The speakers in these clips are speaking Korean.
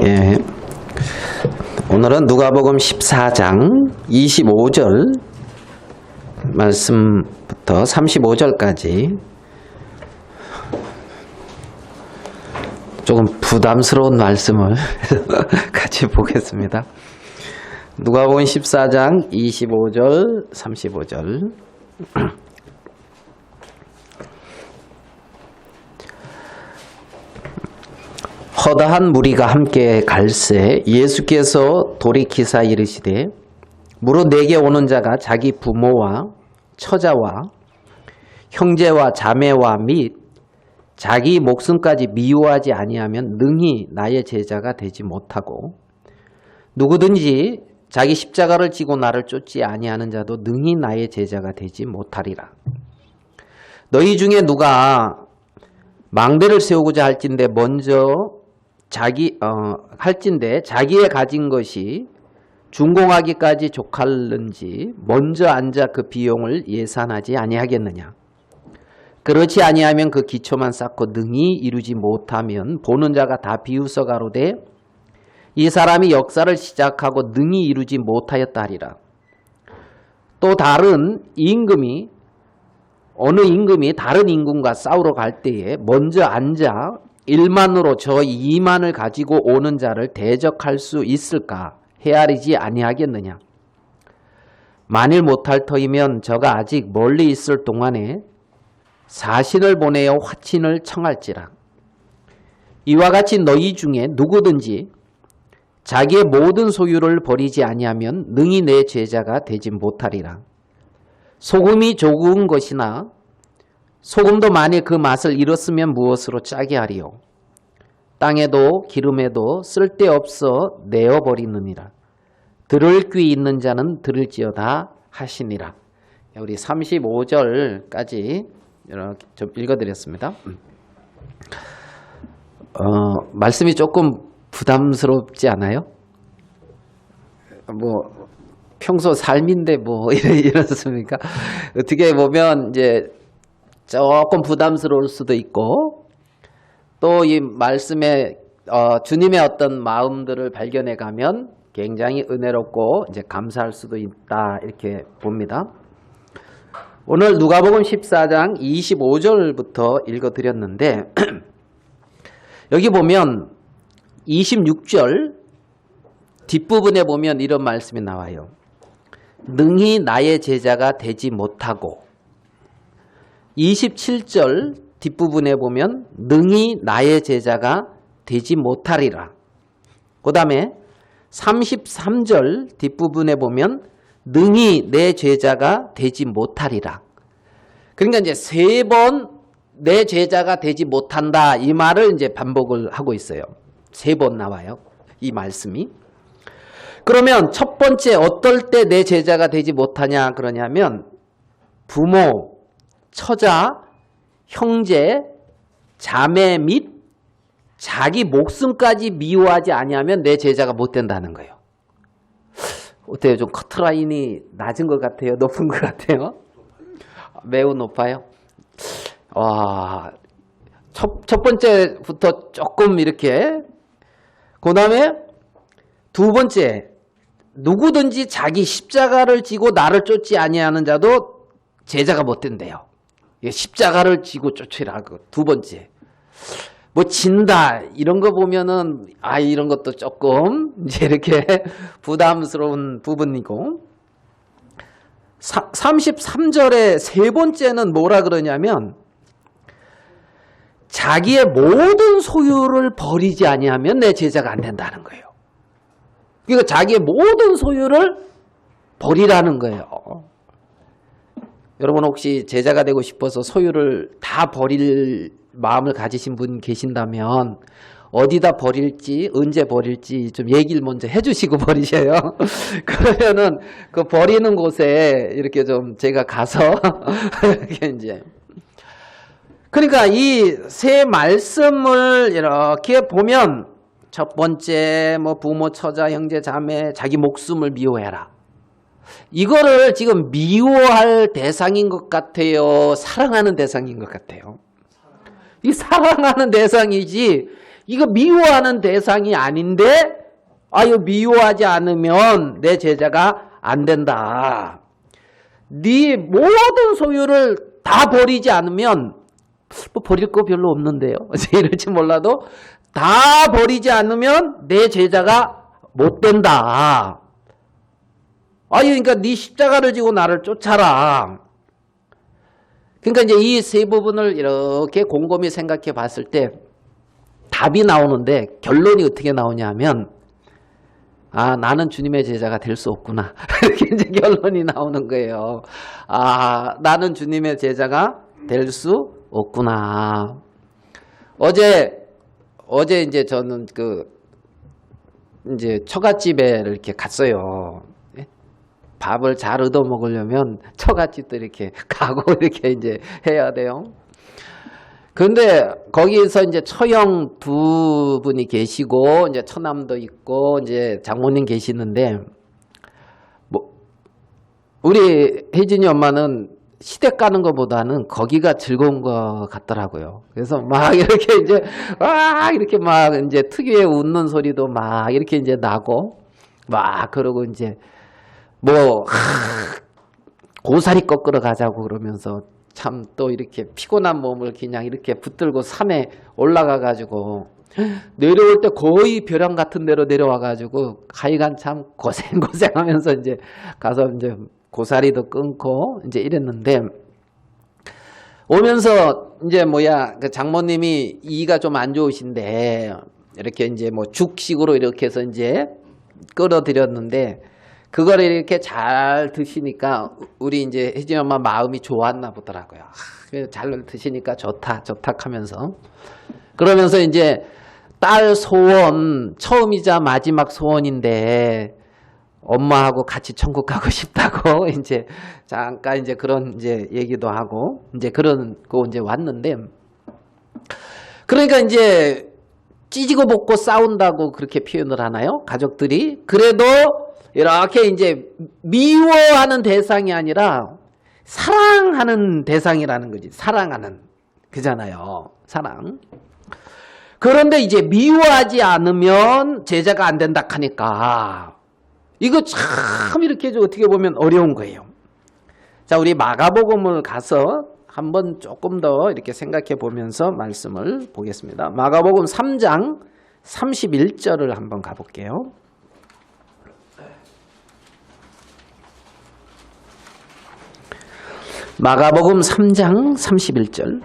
예. 오늘은 누가복음 14장 25절 말씀부터 35절까지 조금 부담스러운 말씀을 같이 보겠습니다. 누가복음 14장 25절, 35절. 허다한 무리가 함께 갈새 예수께서 돌이키사 이르시되 무릇 내게 오는 자가 자기 부모와 처자와 형제와 자매와 및 자기 목숨까지 미워하지 아니하면 능히 나의 제자가 되지 못하고 누구든지 자기 십자가를 지고 나를 쫓지 아니하는 자도 능히 나의 제자가 되지 못하리라. 너희 중에 누가 망대를 세우고자 할진대 자기의 가진 것이 준공하기까지 족할는지 먼저 앉아 그 비용을 예산하지 아니하겠느냐. 그렇지 아니하면 그 기초만 쌓고 능히 이루지 못하면 보는 자가 다 비웃어 가로되 이 사람이 역사를 시작하고 능히 이루지 못하였다 하리라. 또 어느 임금이 다른 임금과 싸우러 갈 때에 먼저 앉아 1만으로 저 2만을 가지고 오는 자를 대적할 수 있을까 헤아리지 아니하겠느냐. 만일 못할 터이면 저가 아직 멀리 있을 동안에 사신을 보내어 화친을 청할지라. 이와 같이 너희 중에 누구든지 자기의 모든 소유를 버리지 아니하면 능히 내 제자가 되지 못하리라. 소금이 좋은 것이나 소금도 만일 그 맛을 잃었으면 무엇으로 짜게 하리요. 땅에도 기름에도 쓸데없어 내어버리느니라. 들을 귀 있는 자는 들을지어다 하시니라. 우리 35절까지 이렇게 좀 읽어드렸습니다. 말씀이 조금 부담스럽지 않아요? 평소 삶인데 이렇습니까? 어떻게 보면 이제 조금 부담스러울 수도 있고 또 이 말씀에 주님의 어떤 마음들을 발견해 가면 굉장히 은혜롭고 이제 감사할 수도 있다 이렇게 봅니다. 오늘 누가복음 14장 25절부터 읽어드렸는데 여기 보면 26절 뒷부분에 보면 이런 말씀이 나와요. 능히 나의 제자가 되지 못하고 27절 뒷부분에 보면 능히 나의 제자가 되지 못하리라. 그 다음에 33절 뒷부분에 보면 능히 내 제자가 되지 못하리라. 그러니까 이제 3번 내 제자가 되지 못한다 이 말을 이제 반복을 하고 있어요. 3번 나와요. 이 말씀이. 그러면 첫 번째 어떨 때 내 제자가 되지 못하냐 그러냐면 부모, 처자, 형제, 자매 및 자기 목숨까지 미워하지 아니하면 내 제자가 못 된다는 거예요. 어때요? 좀 커트라인이 낮은 것 같아요? 높은 것 같아요? 매우 높아요? 와, 첫 번째부터 조금 이렇게 그 다음에 두 번째 누구든지 자기 십자가를 지고 나를 쫓지 아니하는 자도 제자가 못 된대요. 십자가를 지고 쫓으라. 두 번째. 진다 이런 거 보면은 이런 것도 조금 이제 이렇게 부담스러운 부분이고 33절의 세 번째는 뭐라 그러냐면 자기의 모든 소유를 버리지 아니하면 내 제자가 안 된다는 거예요. 그러니까 자기의 모든 소유를 버리라는 거예요. 여러분 혹시 제자가 되고 싶어서 소유를 다 버릴 마음을 가지신 분 계신다면 어디다 버릴지 언제 버릴지 좀 얘기를 먼저 해주시고 버리셔요. 그러면은 그 버리는 곳에 이렇게 좀 제가 가서 이렇게 이제 그러니까 이 세 말씀을 이렇게 보면 첫 번째 부모, 처자, 형제, 자매 자기 목숨을 미워해라. 이거를 지금 미워할 대상인 것 같아요? 사랑하는 대상인 것 같아요? 이 사랑하는 대상이지 이거 미워하는 대상이 아닌데 이거 미워하지 않으면 내 제자가 안 된다. 네 모든 소유를 다 버리지 않으면 뭐 버릴 거 별로 없는데요. 이럴지 몰라도 다 버리지 않으면 내 제자가 못 된다. 그러니까 네 십자가를 지고 나를 쫓아라. 그러니까 이제 이 세 부분을 이렇게 곰곰이 생각해 봤을 때 답이 나오는데 결론이 어떻게 나오냐 하면 나는 주님의 제자가 될 수 없구나. 이렇게 이제 결론이 나오는 거예요. 나는 주님의 제자가 될 수 없구나. 어제 이제 저는 이제 처갓집에 이렇게 갔어요. 밥을 잘 얻어 먹으려면 처갓집도 이렇게 가고 이렇게 이제 해야 돼요. 그런데 거기서 이제 처형 두 분이 계시고 이제 처남도 있고 이제 장모님 계시는데 우리 혜진이 엄마는 시댁 가는 것보다는 거기가 즐거운 것 같더라고요. 그래서 막 이렇게 이제 이렇게 막 이제 특유의 웃는 소리도 막 이렇게 이제 나고 막 그러고 이제 고사리 꺾으러 가자고 그러면서 참 또 이렇게 피곤한 몸을 그냥 이렇게 붙들고 산에 올라가 가지고 내려올 때 거의 벼랑 같은 데로 내려와 가지고 하여간 참 고생하면서 이제 가서 이제 고사리도 끊고 이제 이랬는데 오면서 이제 그 장모님이 이가 좀 안 좋으신데 이렇게 이제 죽식으로 이렇게 해서 이제 끌어들였는데 그걸 이렇게 잘 드시니까 우리 이제 혜진 엄마 마음이 좋았나 보더라고요. 잘 드시니까 좋다 하면서 그러면서 이제 딸 소원 처음이자 마지막 소원인데 엄마하고 같이 천국 가고 싶다고 이제 잠깐 이제 그런 이제 얘기도 하고 이제 그런 거 이제 왔는데 그러니까 이제 찢고 볶고 싸운다고 그렇게 표현을 하나요? 가족들이 그래도 이렇게 이제 미워하는 대상이 아니라 사랑하는 대상이라는 거지. 사랑하는 그잖아요. 사랑. 그런데 이제 미워하지 않으면 제자가 안 된다 하니까 이거 참 이렇게 어떻게 보면 어려운 거예요. 자, 우리 마가복음을 가서 한번 조금 더 이렇게 생각해 보면서 말씀을 보겠습니다. 마가복음 3장 31절을 한번 가볼게요. 마가복음 3장 31절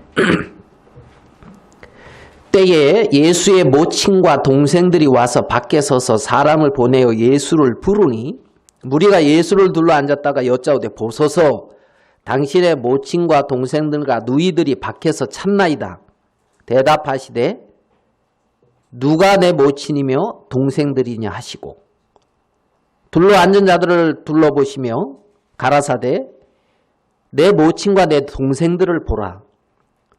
때에 예수의 모친과 동생들이 와서 밖에 서서 사람을 보내어 예수를 부르니 무리가 예수를 둘러 앉았다가 여짜오되 보소서 당신의 모친과 동생들과 누이들이 밖에서 찾나이다. 대답하시되 누가 내 모친이며 동생들이냐 하시고 둘러 앉은 자들을 둘러보시며 가라사대 내 모친과 내 동생들을 보라.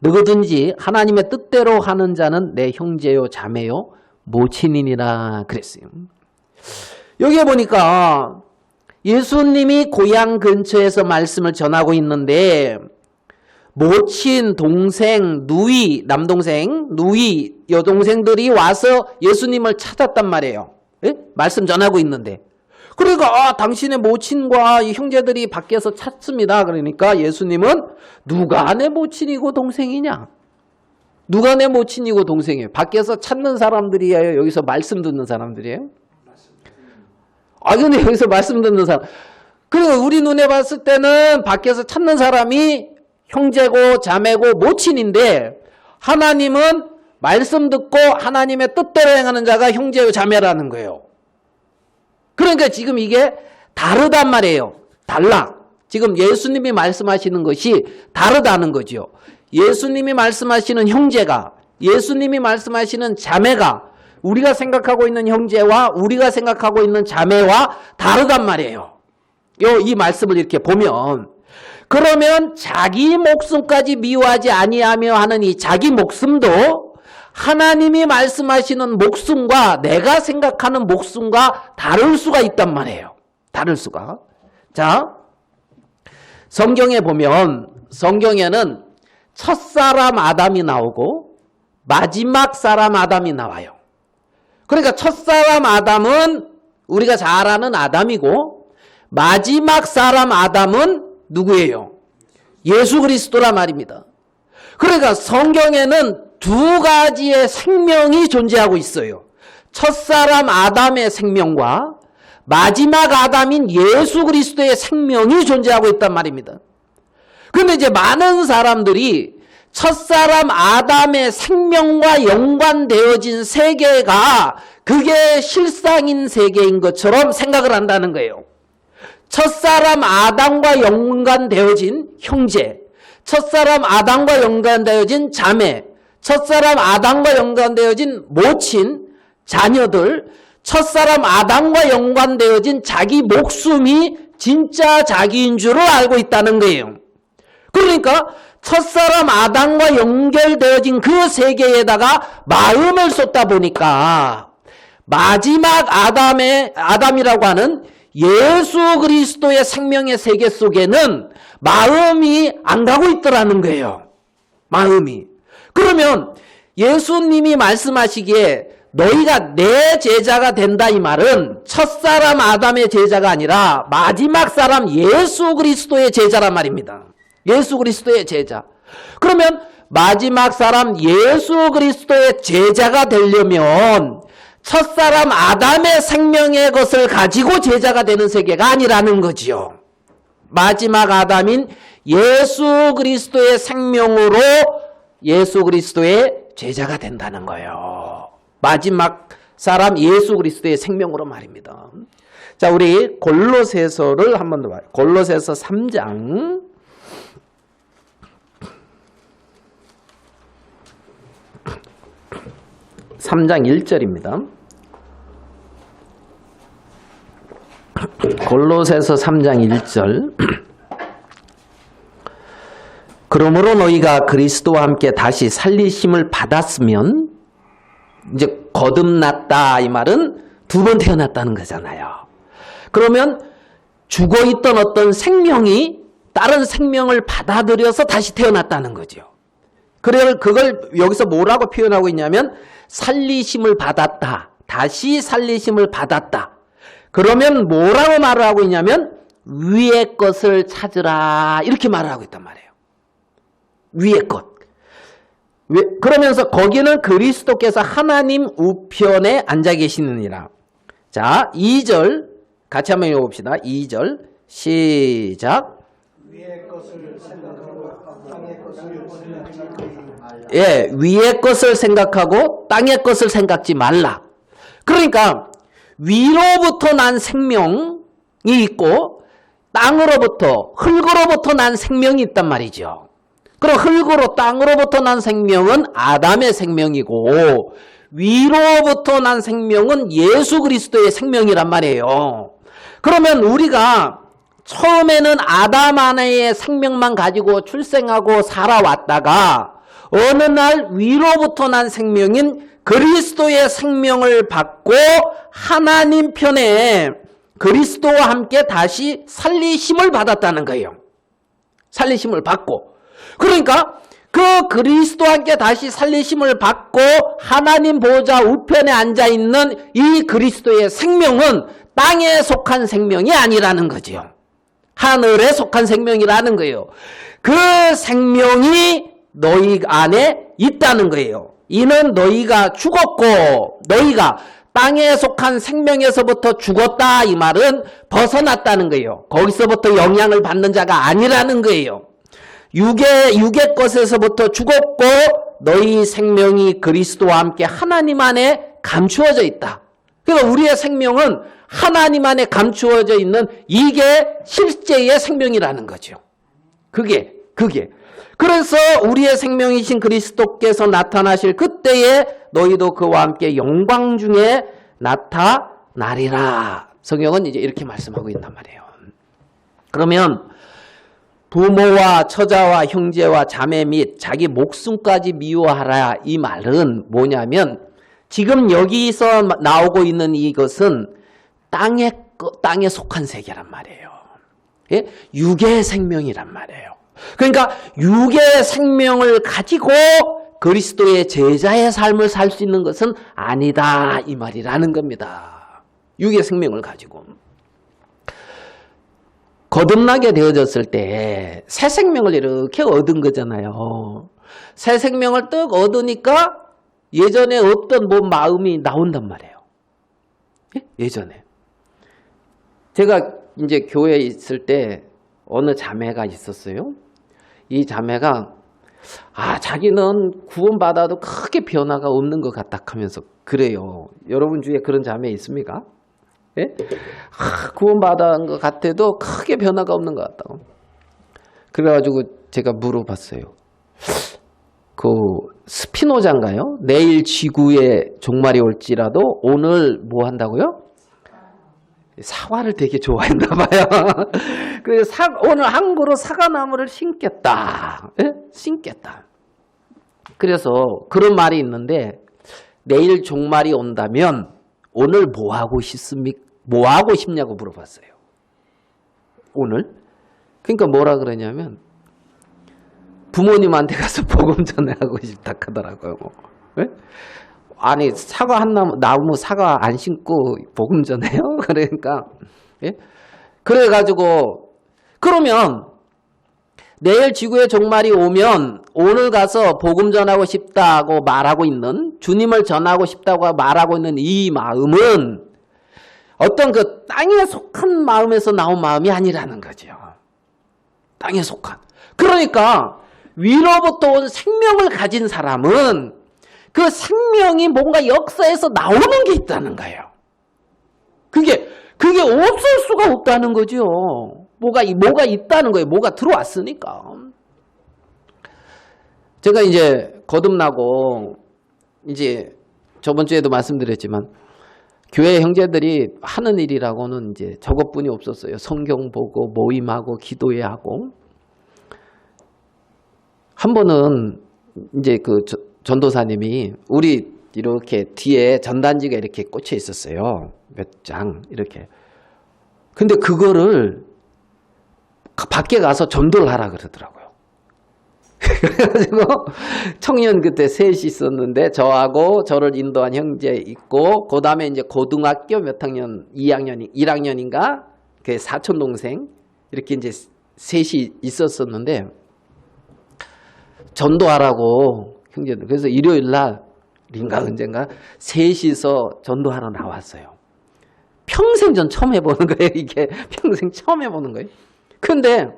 누구든지 하나님의 뜻대로 하는 자는 내 형제요 자매요 모친이니라 그랬어요. 여기에 보니까 예수님이 고향 근처에서 말씀을 전하고 있는데 모친, 동생, 누이, 남동생, 누이, 여동생들이 와서 예수님을 찾았단 말이에요. 예? 말씀 전하고 있는데 그러니까 당신의 모친과 형제들이 밖에서 찾습니다. 그러니까 예수님은 누가 내 모친이고 동생이냐? 누가 내 모친이고 동생이에요? 밖에서 찾는 사람들이에요? 여기서 말씀 듣는 사람들이에요? 근데 여기서 말씀 듣는 사람. 그리고 우리 눈에 봤을 때는 밖에서 찾는 사람이 형제고 자매고 모친인데 하나님은 말씀 듣고 하나님의 뜻대로 행하는 자가 형제요 자매라는 거예요. 그러니까 지금 이게 다르단 말이에요. 달라. 지금 예수님이 말씀하시는 것이 다르다는 거죠. 예수님이 말씀하시는 형제가, 예수님이 말씀하시는 자매가 우리가 생각하고 있는 형제와 우리가 생각하고 있는 자매와 다르단 말이에요. 이 말씀을 이렇게 보면 그러면 자기 목숨까지 미워하지 아니하며 하는 이 자기 목숨도 하나님이 말씀하시는 목숨과 내가 생각하는 목숨과 다를 수가 있단 말이에요. 다를 수가. 자, 성경에 보면 성경에는 첫사람 아담이 나오고 마지막 사람 아담이 나와요. 그러니까 첫사람 아담은 우리가 잘 아는 아담이고 마지막 사람 아담은 누구예요? 예수 그리스도란 말입니다. 그러니까 성경에는 두 가지의 생명이 존재하고 있어요. 첫사람 아담의 생명과 마지막 아담인 예수 그리스도의 생명이 존재하고 있단 말입니다. 그런데 이제 많은 사람들이 첫사람 아담의 생명과 연관되어진 세계가 그게 실상인 세계인 것처럼 생각을 한다는 거예요. 첫사람 아담과 연관되어진 형제, 첫사람 아담과 연관되어진 자매, 첫사람 아담과 연관되어진 모친, 자녀들, 첫사람 아담과 연관되어진 자기 목숨이 진짜 자기인 줄을 알고 있다는 거예요. 그러니까 첫사람 아담과 연결되어진 그 세계에다가 마음을 쏟다 보니까 마지막 아담이라고 하는 예수 그리스도의 생명의 세계 속에는 마음이 안 가고 있더라는 거예요. 마음이. 그러면 예수님이 말씀하시기에 너희가 내 제자가 된다 이 말은 첫사람 아담의 제자가 아니라 마지막 사람 예수 그리스도의 제자란 말입니다. 예수 그리스도의 제자. 그러면 마지막 사람 예수 그리스도의 제자가 되려면 첫사람 아담의 생명의 것을 가지고 제자가 되는 세계가 아니라는 거지요. 마지막 아담인 예수 그리스도의 생명으로 예수 그리스도의 제자가 된다는 거예요. 마지막 사람 예수 그리스도의 생명으로 말입니다. 자, 우리 골로새서를 한 번 더 봐요. 골로새서 3장 1절입니다. 골로새서 3장 1절. 그러므로 너희가 그리스도와 함께 다시 살리심을 받았으면, 이제 거듭났다 이 말은 두 번 태어났다는 거잖아요. 그러면 죽어있던 어떤 생명이 다른 생명을 받아들여서 다시 태어났다는 거죠. 그래, 그걸 여기서 뭐라고 표현하고 있냐면 살리심을 받았다. 다시 살리심을 받았다. 그러면 뭐라고 말을 하고 있냐면 위의 것을 찾으라 이렇게 말을 하고 있단 말이에요. 위의 것. 그러면서 거기는 그리스도께서 하나님 우편에 앉아 계시느니라. 자, 2절 같이 한번 읽어봅시다. 2절 시작. 위의 것을 생각하고 땅의 것을 생각지 말라. 예, 위의 것을 생각하고 땅의 것을 생각지 말라. 그러니까 위로부터 난 생명이 있고 땅으로부터 흙으로부터 난 생명이 있단 말이죠. 그럼 흙으로 땅으로부터 난 생명은 아담의 생명이고 위로부터 난 생명은 예수 그리스도의 생명이란 말이에요. 그러면 우리가 처음에는 아담 안에의 생명만 가지고 출생하고 살아왔다가 어느 날 위로부터 난 생명인 그리스도의 생명을 받고 하나님 편에 그리스도와 함께 다시 살리심을 받았다는 거예요. 살리심을 받고. 그러니까 그 그리스도와 함께 다시 살리심을 받고 하나님 보좌 우편에 앉아있는 이 그리스도의 생명은 땅에 속한 생명이 아니라는 거지요. 하늘에 속한 생명이라는 거예요. 그 생명이 너희 안에 있다는 거예요. 이는 너희가 죽었고 너희가 땅에 속한 생명에서부터 죽었다 이 말은 벗어났다는 거예요. 거기서부터 영향을 받는 자가 아니라는 거예요. 육의 것에서부터 죽었고 너희 생명이 그리스도와 함께 하나님 안에 감추어져 있다. 그러니까 우리의 생명은 하나님 안에 감추어져 있는 이게 실제의 생명이라는 거죠. 그게. 그래서 우리의 생명이신 그리스도께서 나타나실 그때에 너희도 그와 함께 영광 중에 나타나리라. 성경은 이제 이렇게 말씀하고 있단 말이에요. 그러면 부모와 처자와 형제와 자매 및 자기 목숨까지 미워하라 이 말은 뭐냐면 지금 여기서 나오고 있는 이것은 땅에 속한 세계란 말이에요. 예? 육의 생명이란 말이에요. 그러니까 육의 생명을 가지고 그리스도의 제자의 삶을 살 수 있는 것은 아니다 이 말이라는 겁니다. 육의 생명을 가지고 거듭나게 되어졌을 때 새 생명을 이렇게 얻은 거잖아요. 새 생명을 뜩 얻으니까 예전에 없던 뭐 마음이 나온단 말이에요. 예전에 제가 이제 교회에 있을 때 어느 자매가 있었어요. 이 자매가 자기는 구원받아도 크게 변화가 없는 것 같다 하면서 그래요. 여러분 중에 그런 자매 있습니까? 예? 구원받은 것 같아도 크게 변화가 없는 것 같다고. 그래가지고 제가 물어봤어요. 그 스피노자인가요? 내일 지구에 종말이 올지라도 오늘 뭐 한다고요? 사과를 되게 좋아했나 봐요. 그래서 오늘 한 그루 사과나무를 심겠다. 예? 심겠다. 그래서 그런 말이 있는데 내일 종말이 온다면 오늘 뭐 하고 싶습니까? 뭐 하고 싶냐고 물어봤어요. 오늘? 그러니까 뭐라 그러냐면 부모님한테 가서 복음 전하고 싶다 하더라고요. 예? 아니 사과 한 나무 사과 안 심고 복음 전해요? 그러니까 예? 그래가지고 그러면 내일 지구의 종말이 오면 오늘 가서 복음 전하고 싶다고 말하고 있는 주님을 전하고 싶다고 말하고 있는 이 마음은 어떤 그 땅에 속한 마음에서 나온 마음이 아니라는 거죠. 땅에 속한. 그러니까 위로부터 온 생명을 가진 사람은 그 생명이 뭔가 역사에서 나오는 게 있다는 거예요. 그게 없을 수가 없다는 거죠. 뭐가 있다는 거예요. 뭐가 들어왔으니까. 제가 이제 거듭나고 이제 저번 주에도 말씀드렸지만 교회 형제들이 하는 일이라고는 이제 저것뿐이 없었어요. 성경 보고 모임하고 기도해야 하고. 한 번은 이제 그 전도사님이 우리 이렇게 뒤에 전단지가 이렇게 꽂혀 있었어요. 몇 장 이렇게. 근데 그거를 밖에 가서 전도를 하라 그러더라고요. 그래가지고 청년 그때 셋이 있었는데 저하고 저를 인도한 형제 있고 그 다음에 이제 고등학교 몇 학년 1학년인가 그 사촌 동생 이렇게 이제 셋이 있었었는데 전도하라고 형제들. 그래서 일요일 날인가 언젠가 셋이서 전도하러 나왔어요. 평생 전 처음 해보는 거예요. 이게 평생 처음 해보는 거예요. 근데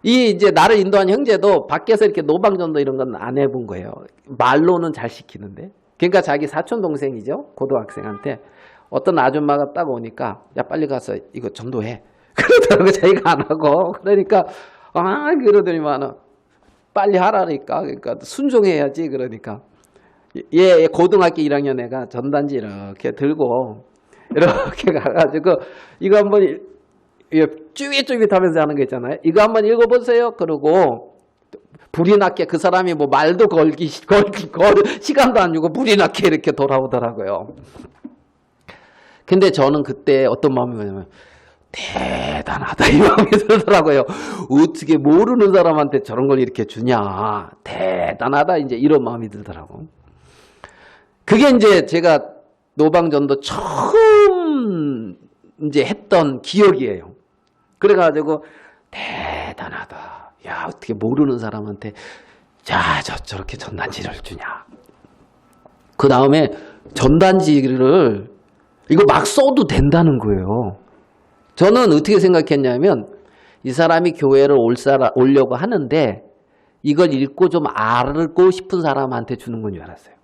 이 이제 나를 인도한 형제도 밖에서 이렇게 노방전도 이런 건 안 해본 거예요. 말로는 잘 시키는데. 그러니까 자기 사촌 동생이죠. 고등학생한테 어떤 아줌마가 딱 오니까 야 빨리 가서 이거 전도해. 그러더라고. 자기가 안 하고. 그러니까 그러더니만 빨리 하라니까. 그러니까 순종해야지. 그러니까 얘 고등학교 1학년 애가 전단지 이렇게 들고 이렇게 가가지고 이거 한번 쭈깃쭈깃하면서 하는 거 있잖아요. 이거 한번 읽어보세요. 그러고 불이 났게 그 사람이 뭐 말도 걸기 시간도 안 주고 불이 났게 이렇게 돌아오더라고요. 근데 저는 그때 어떤 마음이냐면 대단하다 이 마음이 들더라고요. 어떻게 모르는 사람한테 저런 걸 이렇게 주냐. 대단하다 이제 이런 마음이 들더라고. 그게 이제 제가 노방전도 처음 이제 했던 기억이에요. 그래가지고 대단하다. 야 어떻게 모르는 사람한테 저렇게 전단지를 주냐. 그 다음에 전단지를 이거 막 써도 된다는 거예요. 저는 어떻게 생각했냐면 이 사람이 교회를 오려고 하는데 이걸 읽고 좀 알고 싶은 사람한테 주는 건 줄 알았어요.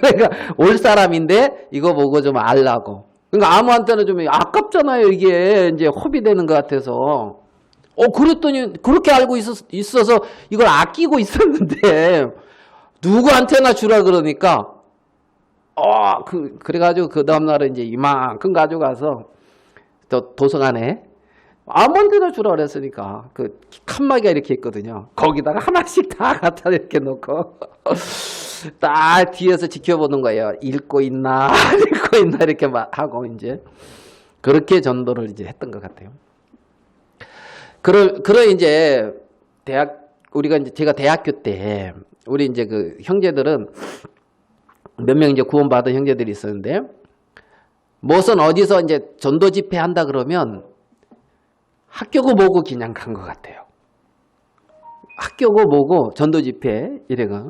그러니까 올 사람인데 이거 보고 좀 알라고. 그러니까 아무한테나 좀 아깝잖아요. 이게 이제 허비되는 것 같아서. 그랬더니 그렇게 알고 있어서 이걸 아끼고 있었는데 누구한테나 주라 그러니까 그래가지고 그 다음날에 이제 이만큼 가져가서 도서관에 아무한테나 주라 그랬으니까 그 칸막이가 이렇게 있거든요. 거기다가 하나씩 다 갖다 이렇게 놓고 딱 뒤에서 지켜보는 거예요. 읽고 있나 이렇게 하고 이제 그렇게 전도를 이제 했던 것 같아요. 그래 이제 제가 대학교 때 우리 이제 그 형제들은 몇 명 이제 구원받은 형제들이 있었는데, 무슨 어디서 이제 전도 집회 한다 그러면 학교고 뭐고 그냥 간 것 같아요. 학교고 뭐고 전도 집회 이래가.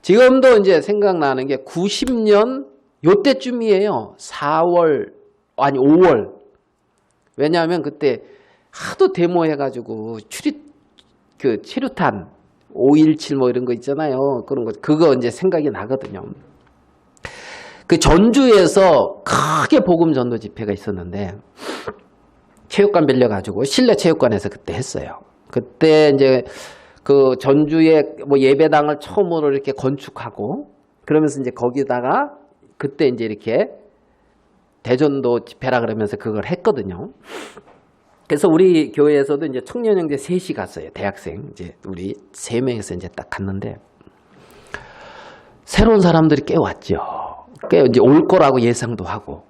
지금도 이제 생각나는 게 90년 요때쯤이에요. 4월 아니 5월. 왜냐하면 그때 하도 데모해가지고 체류탄 5.17 뭐 이런 거 있잖아요. 그런 거 그거 이제 생각이 나거든요. 그 전주에서 크게 복음 전도 집회가 있었는데 체육관 빌려가지고 실내 체육관에서 그때 했어요. 그때 이제 그 전주에 뭐 예배당을 처음으로 이렇게 건축하고 그러면서 이제 거기다가 그때 이제 이렇게 대전도 집회라 그러면서 그걸 했거든요. 그래서 우리 교회에서도 이제 청년 형제 셋이 갔어요. 대학생 이제 우리 3명에서 이제 딱 갔는데 새로운 사람들이 꽤 왔죠. 꽤 이제 올 거라고 예상도 하고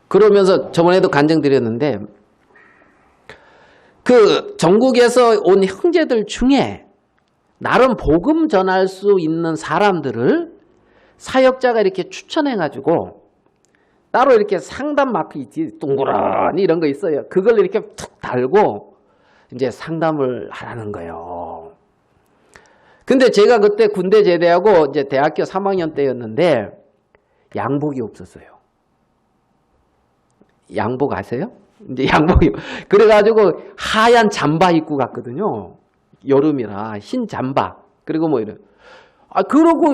그러면서 저번에도 간증드렸는데 그 전국에서 온 형제들 중에 나름 복음 전할 수 있는 사람들을 사역자가 이렇게 추천해가지고 따로 이렇게 상담 마크 있지, 동그라니 이런 거 있어요. 그걸 이렇게 툭 달고 이제 상담을 하라는 거예요. 근데 제가 그때 군대 제대하고 이제 대학교 3학년 때였는데 양복이 없었어요. 양복 아세요? 이제 양복이. 그래가지고 하얀 잠바 입고 갔거든요. 여름이라 흰 잠바. 그리고 뭐 이런. 그러고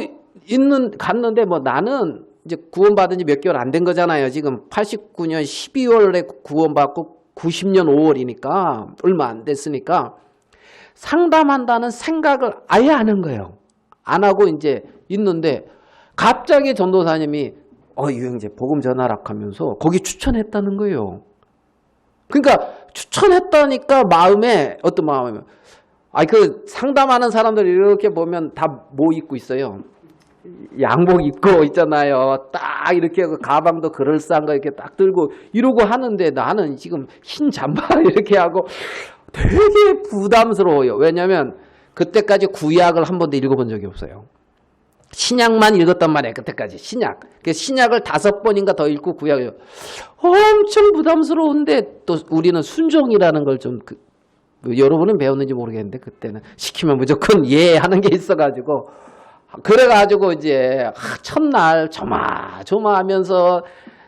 갔는데 뭐 나는 이제 구원받은 지 몇 개월 안 된 거잖아요. 지금 89년 12월에 구원받고 90년 5월이니까 얼마 안 됐으니까 상담한다는 생각을 아예 안 한 거예요. 안 하고 이제 있는데 갑자기 전도사님이 유형제 복음 전하라 하면서 거기 추천했다는 거예요. 그러니까 추천했다니까 마음에 어떤 마음이면 그 상담하는 사람들 이렇게 보면 다 뭐 입고 있어요. 양복 입고 있잖아요. 딱 이렇게 가방도 그럴싸한 거 이렇게 딱 들고 이러고 하는데 나는 지금 흰 잠바 이렇게 하고 되게 부담스러워요. 왜냐하면 그때까지 구약을 한 번도 읽어본 적이 없어요. 신약만 읽었단 말이에요. 그때까지 신약. 신약을 5번인가 더 읽고 구약을 엄청 부담스러운데 또 우리는 순종이라는 걸 좀 여러분은 배웠는지 모르겠는데 그때는 시키면 무조건 예 하는 게 있어가지고 그래가지고 이제 첫날 조마조마하면서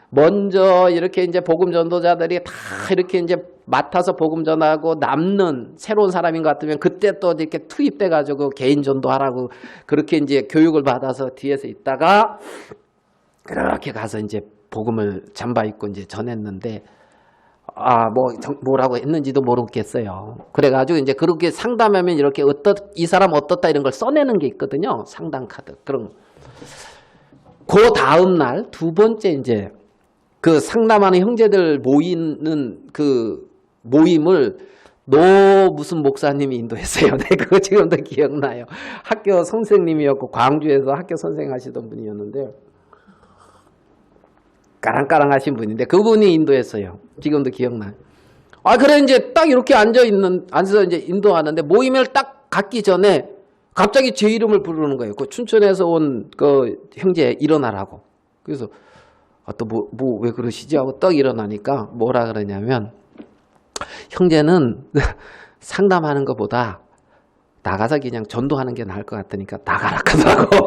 먼저 이렇게 이제 복음 전도자들이 다 이렇게 이제 맡아서 복음 전하고 남는 새로운 사람인 것 같으면 그때 또 이렇게 투입돼가지고 개인 전도하라고 그렇게 이제 교육을 받아서 뒤에서 있다가 그렇게 가서 이제 복음을 잠바 입고 이제 전했는데 뭐라고 했는지도 모르겠어요. 그래가지고 이제 그렇게 상담하면 이렇게 이 사람 어떻다 이런 걸 써내는 게 있거든요. 상담 카드. 그런. 그 다음날 2번째 이제 그 상담하는 형제들 모이는 그 모임을 무슨 목사님이 인도했어요. 네, 그거 지금도 기억나요. 학교 선생님이었고 광주에서 학교 선생 하시던 분이었는데 까랑까랑하신 분인데 그분이 인도했어요. 지금도 기억나요. 그래 이제 딱 이렇게 앉아서 이제 인도하는데 모임을 딱 갖기 전에 갑자기 제 이름을 부르는 거예요. 그 춘천에서 온 그 형제 일어나라고. 그래서 또 왜 그러시지 하고 딱 일어나니까 뭐라 그러냐면 형제는 상담하는 것보다 나가서 그냥 전도하는 게 나을 것 같으니까 나가라 하더라고.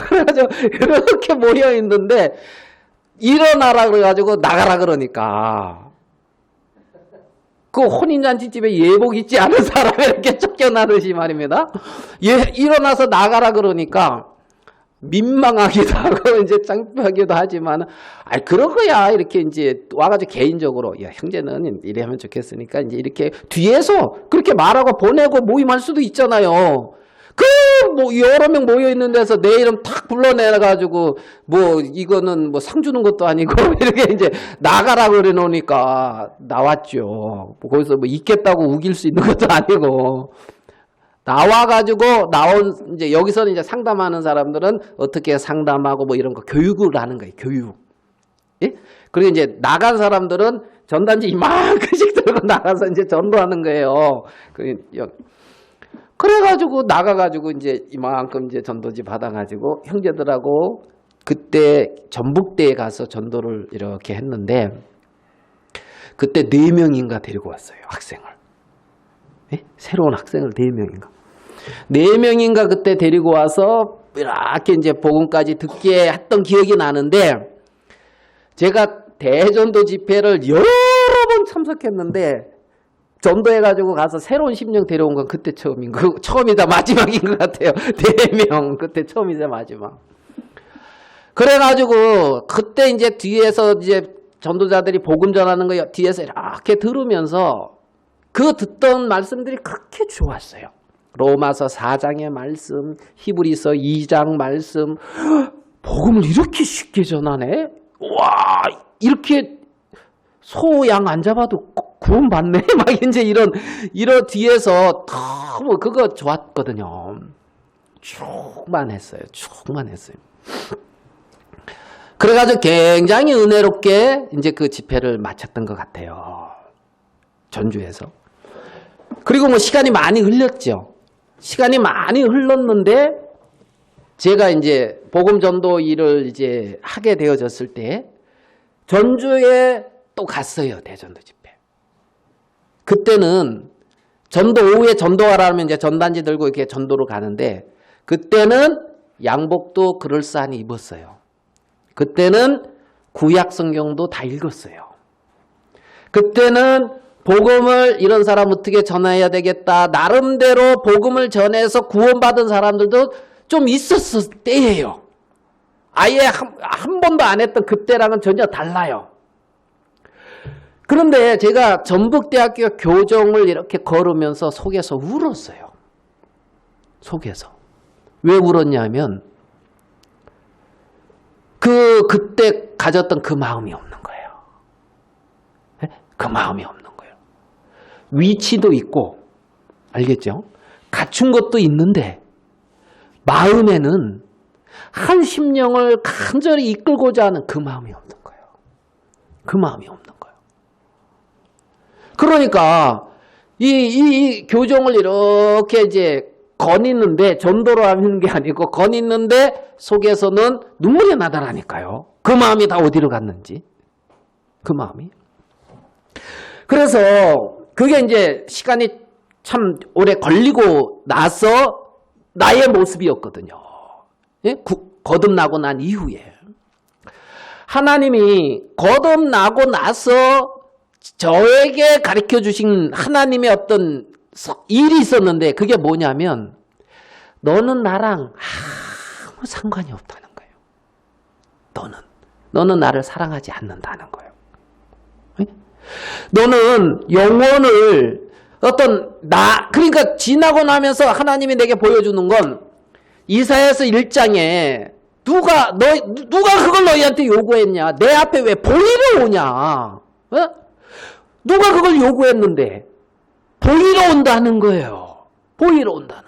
그래가지고 이렇게 모여 있는데 일어나라 그래가지고 나가라 그러니까 그 혼인잔치집에 예복 입지 않은 사람이 이렇게 쫓겨나듯이 말입니다. 일어나서 나가라 그러니까 민망하기도 하고 이제 창피하기도 하지만 그런 거야. 이렇게 이제 와가지고 개인적으로 형제는 이래 하면 좋겠으니까 이제 이렇게 뒤에서 그렇게 말하고 보내고 모임할 수도 있잖아요. 뭐 여러 명 모여 있는 데서 내 이름 탁 불러내가지고 이거는 상 주는 것도 아니고 이렇게 이제 나가라 그래 놓으니까 나왔죠. 거기서 있겠다고 우길 수 있는 것도 아니고 나와가지고 이제 여기서는 이제 상담하는 사람들은 어떻게 상담하고 이런 거 교육을 하는 거예요. 교육. 예? 그리고 이제 나간 사람들은 전단지 이만큼씩 들고 나가서 이제 전도하는 거예요. 그래가지고 나가가지고 이제 이만큼 이제 전도지 받아가지고 형제들하고 그때 전북대에 가서 전도를 이렇게 했는데 그때 4명인가 데리고 왔어요. 학생을. 네? 새로운 학생을 4명인가. 4명인가 그때 데리고 와서 이렇게 이제 복음까지 듣게 했던 기억이 나는데 제가 대전도 집회를 여러 번 참석했는데 전도해가지고 가서 새로운 심령 데려온 건 그때 처음인 거, 처음이자 마지막인 것 같아요. 4명. 그때 처음이자 마지막. 그래가지고 그때 이제 뒤에서 이제 전도자들이 복음 전하는 거 뒤에서 이렇게 들으면서 그 듣던 말씀들이 그렇게 좋았어요. 로마서 4장의 말씀, 히브리서 2장 말씀, 복음을 이렇게 쉽게 전하네? 와, 이렇게 소, 양 안 잡아도 구원 받네? 막 이제 이런 뒤에서 너무 그거 좋았거든요. 충만했어요. 그래가지고 굉장히 은혜롭게 이제 그 집회를 마쳤던 것 같아요. 전주에서. 그리고 뭐 시간이 많이 흘렸죠. 시간이 많이 흘렀는데 제가 이제 복음 전도 일을 이제 하게 되어졌을 때 전주에 또 갔어요. 대전도 집회. 그때는 전도 오후에 전도하라면 이제 전단지 들고 이렇게 전도로 가는데 그때는 양복도 그럴싸하니 입었어요. 그때는 구약 성경도 다 읽었어요. 그때는 복음을 이런 사람 어떻게 전해야 되겠다. 나름대로 복음을 전해서 구원받은 사람들도 좀 있었을 때예요. 아예 한 번도 안 했던 그때랑은 전혀 달라요. 그런데 제가 전북대학교 교정을 이렇게 걸으면서 속에서 울었어요. 속에서. 왜 울었냐면 그때 가졌던 그 마음이 없는 거예요. 네? 그 마음이 없는 거예요. 위치도 있고 알겠죠? 갖춘 것도 있는데 마음에는 한 심령을 간절히 이끌고자 하는 그 마음이 없는 거예요. 그 마음이 없는 거예요. 그러니까 이 교정을 이렇게 이제 거니는데 전도로 하는 게 아니고 거니는데 속에서는 눈물이 나더라니까요. 그 마음이 다 어디로 갔는지. 그 마음이. 그래서 그게 이제 시간이 참 오래 걸리고 나서 나의 모습이었거든요. 예? 거듭나고 난 이후에. 하나님이 거듭나고 나서 저에게 가르쳐 주신 하나님의 어떤 일이 있었는데 그게 뭐냐면 너는 나랑 아무 상관이 없다는 거예요. 너는 나를 사랑하지 않는다는 거예요. 네? 너는 영혼을 그러니까 지나고 나면서 하나님이 내게 보여주는 건 이사야서 1장에 누가 그걸 너희한테 요구했냐? 내 앞에 왜 보이러 오냐? 어? 누가 그걸 요구했는데 보이러 온다는 거예요. 보이러 온다는.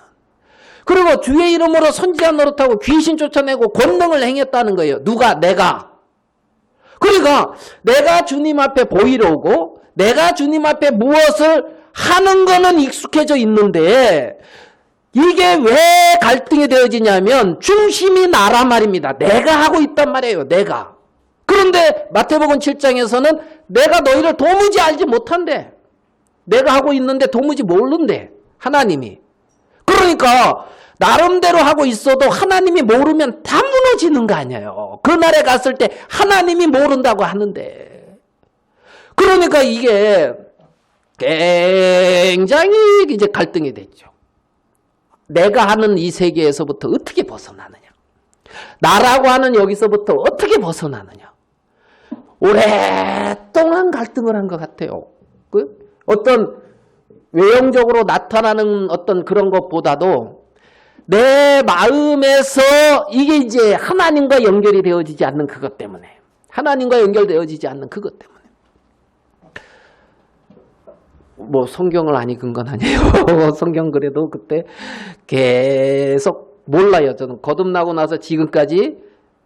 그리고 주의 이름으로 선지자 노릇하고 귀신 쫓아내고 권능을 행했다는 거예요. 누가? 내가. 그러니까 내가 주님 앞에 보이러 오고 내가 주님 앞에 무엇을 하는 거는 익숙해져 있는데 이게 왜 갈등이 되어지냐면 중심이 나란 말입니다. 내가 하고 있단 말이에요. 내가. 그런데 마태복음 7장에서는 내가 너희를 도무지 알지 못한대. 내가 하고 있는데 도무지 모르는데 하나님이. 그러니까 나름대로 하고 있어도 하나님이 모르면 다 무너지는 거 아니에요. 그날에 갔을 때 하나님이 모른다고 하는데. 그러니까 이게 굉장히 이제 갈등이 됐죠. 내가 하는 이 세계에서부터 어떻게 벗어나느냐. 나라고 하는 여기서부터 어떻게 벗어나느냐. 오랫동안 갈등을 한 것 같아요. 어떤 외형적으로 나타나는 어떤 그런 것보다도 내 마음에서 이게 이제 하나님과 연결이 되어지지 않는 그것 때문에. 하나님과 연결되어지지 않는 그것 때문에. 뭐 성경을 안 읽은 건 아니에요. 성경 그래도 그때 계속 몰라요. 저는 거듭나고 나서 지금까지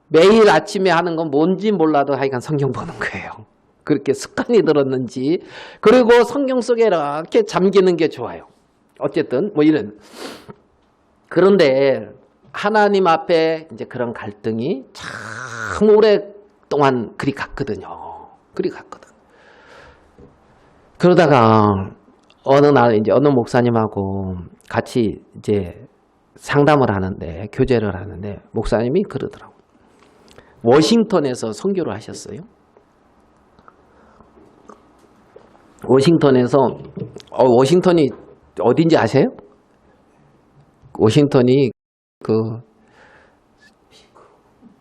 매일 아침에 하는 건 뭔지 몰라도 하여간 성경 보는 거예요. 그렇게 습관이 들었는지. 그리고 성경 속에 이렇게 잠기는 게 좋아요. 어쨌든 뭐 이런. 그런데 하나님 앞에 이제 그런 갈등이 참 오랫동안 그리 갔거든요. 그리 갔거든. 그러다가 어느 날 이제 어느 목사님하고 같이 이제 상담을 하는데, 교제를 하는데 목사님이 그러더라고. 워싱턴에서 선교를 하셨어요. 워싱턴에서 워싱턴이 어딘지 아세요? 워싱턴이 그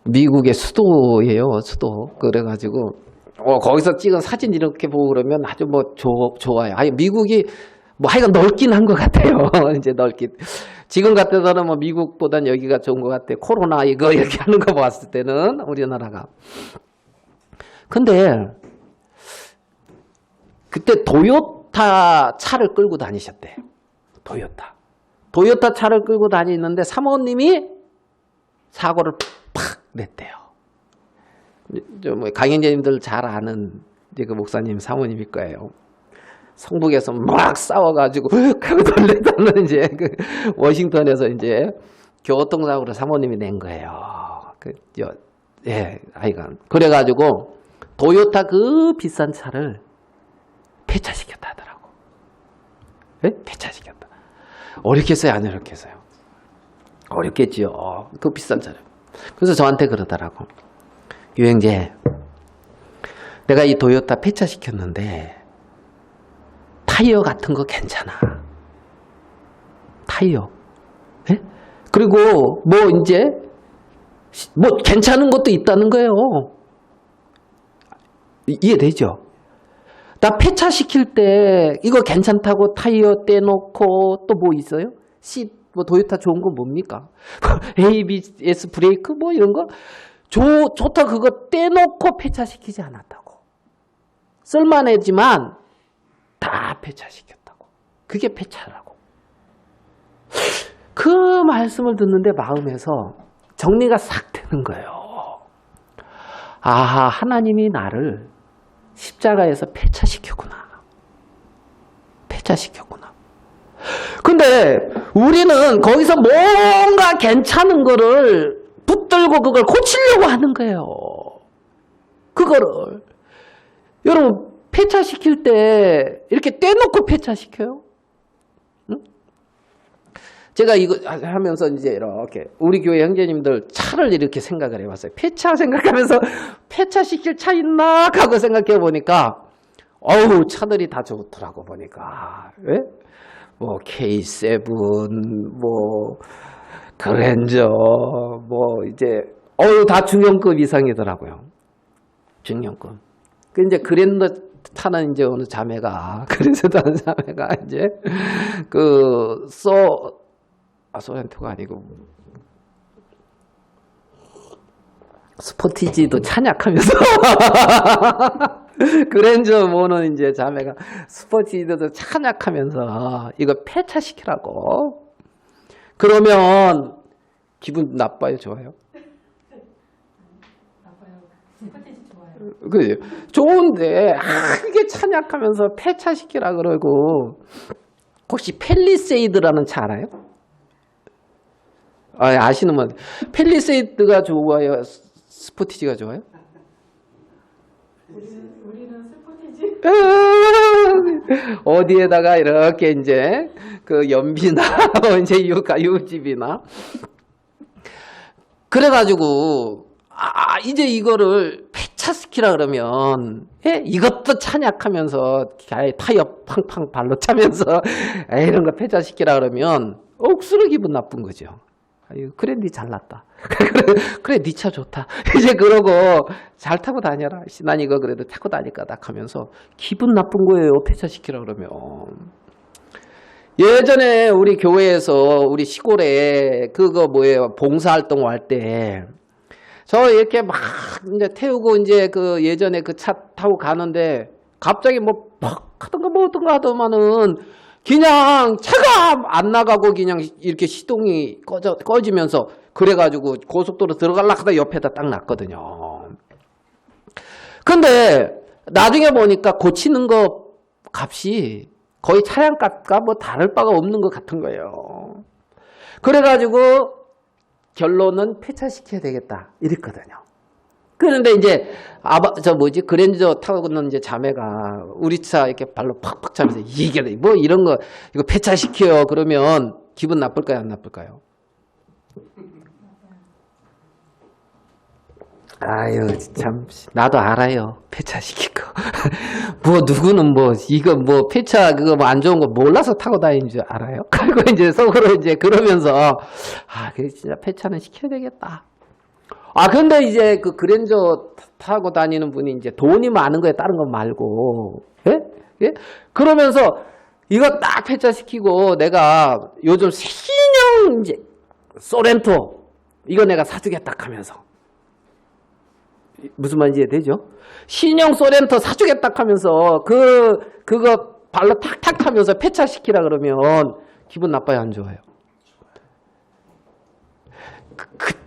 미국의 수도예요. 수도. 그래가지고 거기서 찍은 사진 이렇게 보고 그러면 아주 뭐 좋아요. 아니 미국이 뭐 하여간 넓긴 한 것 같아요. 이제 넓긴. 지금 같아서는 뭐 미국보단 여기가 좋은 것 같아요. 코로나 이거 이렇게 하는 거 봤을 때는 우리나라가. 근데 그때 도요타 차를 끌고 다니셨대요. 도요타 차를 끌고 다니는데 사모님이 사고를 팍 냈대요. 뭐 강행자님들 잘 아는 이제 그 목사님 사모님일 거예요. 성북에서 막 싸워가지고 놀래다는 이제 그 워싱턴에서 이제 교통사고로 사모님이 낸 거예요. 하여간 그래가지고 도요타 그 비싼 차를 폐차시켰다 하더라고. 네? 폐차시켰다. 어렵겠어요, 안 어렵겠어요? 어렵겠지요. 그 비싼 차를. 그래서 저한테 그러더라고. 유행제, 내가 이 도요타 폐차시켰는데 타이어 같은 거 괜찮아. 타이어. 네? 그리고 뭐 이제 뭐 괜찮은 것도 있다는 거예요. 이해되죠? 나 폐차시킬 때 이거 괜찮다고 타이어 떼놓고 또 뭐 있어요? 뭐 도요타 좋은 건 뭡니까? ABS 브레이크 뭐 이런 거 좋다 그거 떼놓고 폐차시키지 않았다고. 쓸만하지만 다 폐차시켰다고. 그게 폐차라고. 그 말씀을 듣는데 마음에서 정리가 싹 되는 거예요. 아하, 하나님이 나를 십자가에서 폐차시켰구나. 폐차시켰구나. 근데 우리는 거기서 뭔가 괜찮은 거를 붙들고 그걸 고치려고 하는 거예요. 그거를. 여러분, 폐차시킬 때 이렇게 떼놓고 폐차시켜요? 응? 제가 이거 하면서 이제 이렇게 우리 교회 형제님들 차를 이렇게 생각을 해봤어요. 폐차 생각하면서 폐차시킬 차 있나 하고 생각해 보니까 어우 차들이 다 좋더라고 보니까. 왜? 뭐 K7 뭐 그랜저 뭐 이제 다 중형급 이상이더라고요. 중형급. 그 이제 그랜저 타는 이제 어느 자매가 그래서 타는 자매가 이제 그 소렌토가 아니고 스포티지도 찬약하면서 그랜저 모는 이제 자매가 스포티지도 찬약하면서 이거 폐차시키라고. 그러면 기분 나빠요, 좋아요? 나빠요. 스포티지 좋아요. 그래 좋은데 크게 찬약하면서 폐차시키라 그러고. 혹시 펠리세이드라는 차 알아요? 아시는 분 펠리세이드가 좋아요? 스포티지가 좋아요? 우리는 스포티지. 어디에다가 이렇게 이제 그 연비나 이제 유집이나 그래가지고 이제 이거를 폐차시키라 그러면 이것도 찬약하면서 타이어 팡팡 발로 차면서 이런 거 폐차시키라 그러면 억수로 기분 나쁜 거죠. 그래 니 잘났다. 그래 니 차 좋다. 이제 그러고 잘 타고 다녀라. 난 이거 그래도 타고 다닐 거다 하면서 기분 나쁜 거예요. 폐차시키라 그러면. 예전에 우리 교회에서 우리 시골에 그거 뭐예요? 봉사활동 할 때 저 이렇게 막 이제 태우고 이제 그 예전에 그 차 타고 가는데 갑자기 뭐 팍 하던가 뭐 어떤가 하더만은 그냥 차가 안 나가고 그냥 이렇게 시동이 꺼지면서 그래가지고 고속도로 들어가려고 하다 옆에다 딱 놨거든요. 근데 나중에 보니까 고치는 거 값이 거의 차량값과 뭐 다를 바가 없는 것 같은 거예요. 그래가지고 결론은 폐차시켜야 되겠다 이랬거든요. 그런데 이제 그랜저 타고는 이제 자매가 우리 차 이렇게 발로 팍팍 차면서 이게 뭐 이런 거 이거 폐차시켜요. 그러면 기분 나쁠까요, 안 나쁠까요? 아유, 참, 나도 알아요. 폐차시킬 거. 뭐, 누구는 뭐, 이거 뭐, 폐차, 그거 뭐 안 좋은 거 몰라서 타고 다니는 줄 알아요? 그리고 이제 속으로 이제 그러면서, 그래, 진짜 폐차는 시켜야 되겠다. 근데 이제 그 그랜저 타고 다니는 분이 이제 돈이 많은 거에 다른 거 말고, 예? 예? 그러면서, 이거 딱 폐차시키고, 내가 요즘 신형 이제, 소렌토, 이거 내가 사주겠다 하면서, 무슨 말인지 이해되죠? 신형 소렌토 사주겠다 하면서 그거 발로 탁탁 타면서 폐차시키라 그러면 기분 나빠요, 안 좋아요?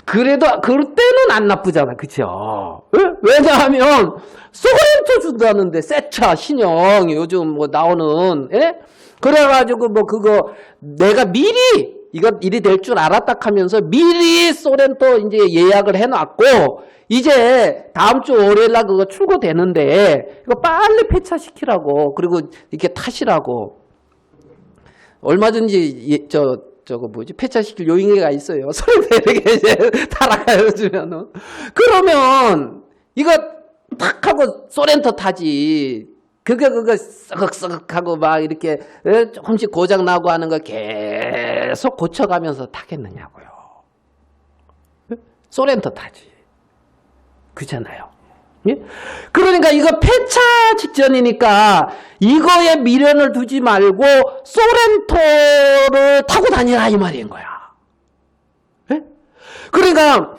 그래도 그때는 안 나쁘잖아, 그쵸? 왜냐하면 소렌토 준다는데 새 차 신형 요즘 뭐 나오는, 예? 그래가지고 뭐 그거 내가 미리 이거 일이 될 줄 알았다 하면서 미리 소렌토 이제 예약을 해놨고 이제 다음 주 월요일 날 그거 출고되는데 이거 빨리 폐차시키라고 그리고 이렇게 타시라고. 얼마 전지 저거 뭐지 폐차시킬 요인계가 있어요. 소렌토 이렇게 이제 타라가요 주면은 그러면 이거 탁 하고 소렌토 타지. 그거 썩썩하고 막 이렇게 조금씩 고장 나고 하는 거 계속 고쳐가면서 타겠느냐고요. 소렌토 타지. 그잖아요. 예? 그러니까 이거 폐차 직전이니까 이거에 미련을 두지 말고 소렌토를 타고 다니라 이 말인 거야. 예? 그러니까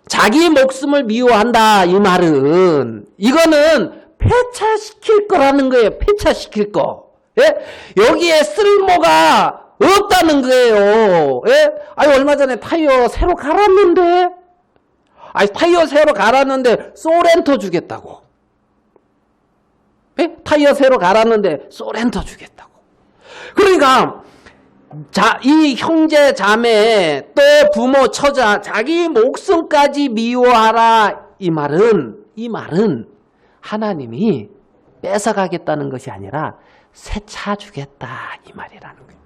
자기 목숨을 미워한다 이 말은 이거는 폐차시킬 거라는 거예요. 폐차시킬 거. 예? 여기에 쓸모가 없다는 거예요. 예? 얼마 전에 타이어 새로 갈았는데 타이어 새로 갈았는데 소렌토 주겠다고. 예? 타이어 새로 갈았는데 소렌토 주겠다고. 그러니까 이 형제 자매 또 부모 처자 자기 목숨까지 미워하라 이 말은 하나님이 뺏어가겠다는 것이 아니라 새 차 주겠다 이 말이라는 거예요.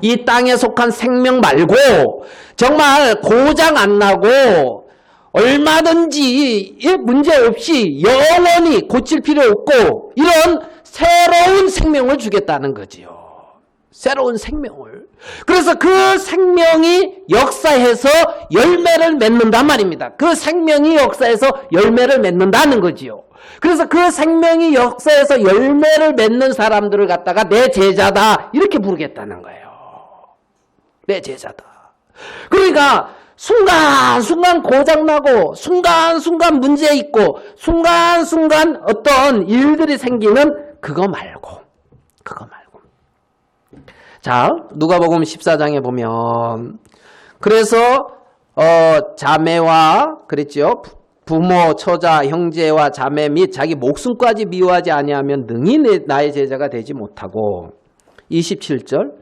이 땅에 속한 생명 말고 정말 고장 안 나고 얼마든지 문제 없이 영원히 고칠 필요 없고 이런 새로운 생명을 주겠다는 거지요. 새로운 생명을. 그래서 그 생명이 역사해서 열매를 맺는단 말입니다. 그 생명이 역사해서 열매를 맺는다는 거지요. 그래서 그 생명이 역사해서 열매를 맺는 사람들을 갖다가 내 제자다 이렇게 부르겠다는 거예요. 내 제자다. 그러니까 순간순간 고장나고 순간순간 문제 있고 순간순간 어떤 일들이 생기는 그거 말고 자 누가복음 14장에 보면 그래서 자매와 그랬죠. 부모, 처자, 형제와 자매 및 자기 목숨까지 미워하지 아니하면 능히 나의 제자가 되지 못하고 27절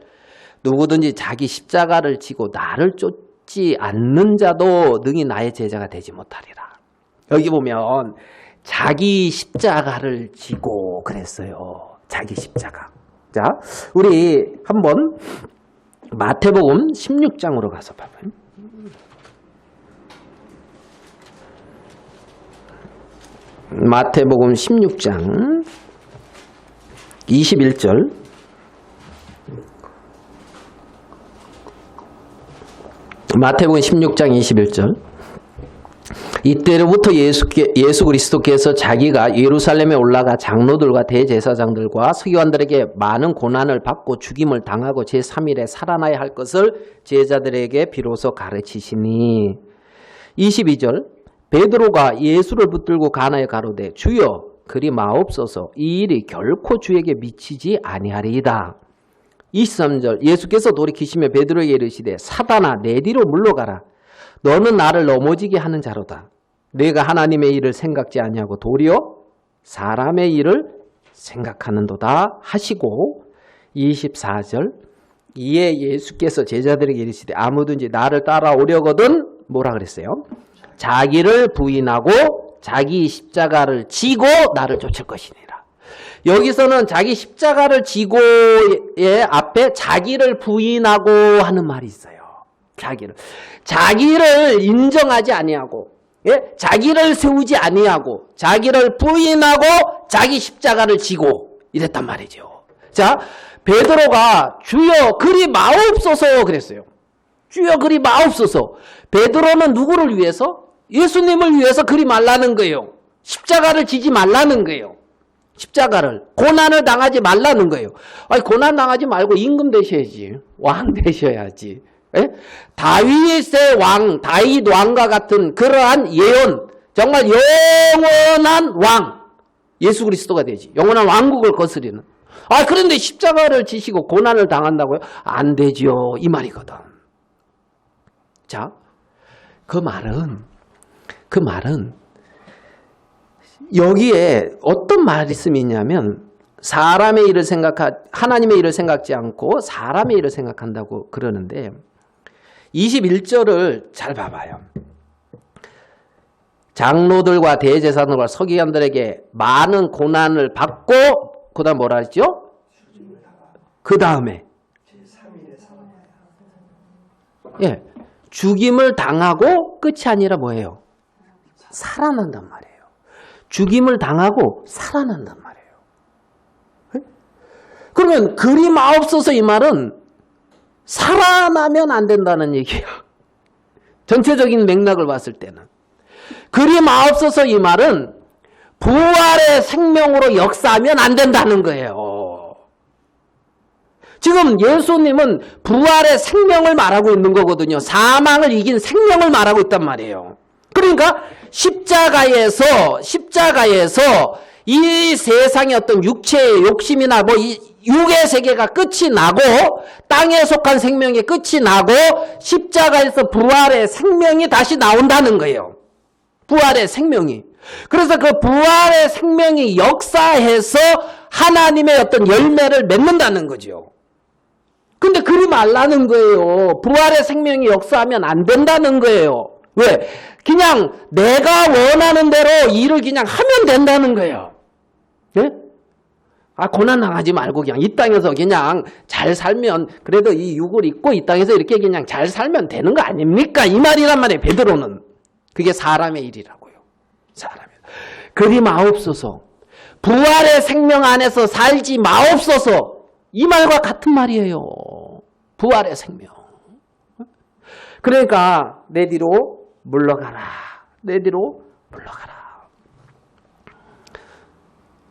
누구든지 자기 십자가를 지고 나를 쫓지 않는 자도 능히 나의 제자가 되지 못하리라. 여기 보면 자기 십자가를 지고 그랬어요. 자기 십자가. 자, 우리 한번 마태복음 16장으로 가서 봐봐요. 마태복음 16장 21절 마태복음 16장 21절 이때로부터 예수 그리스도께서 자기가 예루살렘에 올라가 장로들과 대제사장들과 서기관들에게 많은 고난을 받고 죽임을 당하고 제3일에 살아나야 할 것을 제자들에게 비로소 가르치시니 22절 베드로가 예수를 붙들고 가나에 가로되 주여 그리 마옵소서 이 일이 결코 주에게 미치지 아니하리이다. 23절 예수께서 돌이키시며 베드로에게 이르시되 사단아 내 뒤로 물러가라. 너는 나를 넘어지게 하는 자로다. 내가 하나님의 일을 생각지 아니하고 도리어 사람의 일을 생각하는도다 하시고 24절 이에 예수께서 제자들에게 이르시되 아무든지 나를 따라오려거든 뭐라 그랬어요? 자기를 부인하고 자기 십자가를 지고 나를 쫓을 것이니라. 여기서는 자기 십자가를 지고의 앞에 자기를 부인하고 하는 말이 있어요. 자기를 인정하지 아니하고, 예? 자기를 세우지 아니하고, 자기를 부인하고 자기 십자가를 지고 이랬단 말이죠. 자, 베드로가 주여 그리 마옵소서 그랬어요. 주여 그리 마옵소서. 베드로는 누구를 위해서? 예수님을 위해서 그리 말라는 거예요. 십자가를 지지 말라는 거예요. 십자가를. 고난을 당하지 말라는 거예요. 아니, 고난 당하지 말고 임금 되셔야지. 왕 되셔야지. 예? 다윗의 왕, 다윗 왕과 같은 그러한 예언, 정말 영원한 왕, 예수 그리스도가 되지. 영원한 왕국을 거스리는. 아, 그런데 십자가를 지시고 고난을 당한다고요? 안 되죠. 이 말이거든. 자, 그 말은 여기에 어떤 말씀이 있냐면 사람의 일을 하나님의 일을 생각지 않고 사람의 일을 생각한다고 그러는데 21절을 잘 봐봐요. 장로들과 대제사장들과 서기관들에게 많은 고난을 받고 그 다음 뭐라 했죠? 그 다음에 예, 죽임을 당하고 끝이 아니라 뭐예요? 살아난단 말이에요. 죽임을 당하고 살아난단 말이에요. 예? 그러면 그리 마옵소서 이 말은 살아나면 안 된다는 얘기예요. 전체적인 맥락을 봤을 때는. 그리 마옵소서 이 말은 부활의 생명으로 역사하면 안 된다는 거예요. 지금 예수님은 부활의 생명을 말하고 있는 거거든요. 사망을 이긴 생명을 말하고 있단 말이에요. 그러니까 십자가에서 이 세상의 어떤 육체의 욕심이나 뭐 이 육의 세계가 끝이 나고 땅에 속한 생명이 끝이 나고 십자가에서 부활의 생명이 다시 나온다는 거예요. 부활의 생명이. 그래서 그 부활의 생명이 역사해서 하나님의 어떤 열매를 맺는다는 거죠. 근데 그리 말라는 거예요. 부활의 생명이 역사하면 안 된다는 거예요. 왜? 그냥 내가 원하는 대로 일을 그냥 하면 된다는 거예요. 네? 아, 고난 당하지 말고 그냥 이 땅에서 그냥 잘 살면 그래도 이 육을 입고 이 땅에서 이렇게 그냥 잘 살면 되는 거 아닙니까? 이 말이란 말이에요. 베드로는. 그게 사람의 일이라고요. 사람의. 그리 마옵소서. 부활의 생명 안에서 살지 마옵소서. 이 말과 같은 말이에요. 부활의 생명. 그러니까 내 뒤로 물러가라. 내 뒤로 물러가라.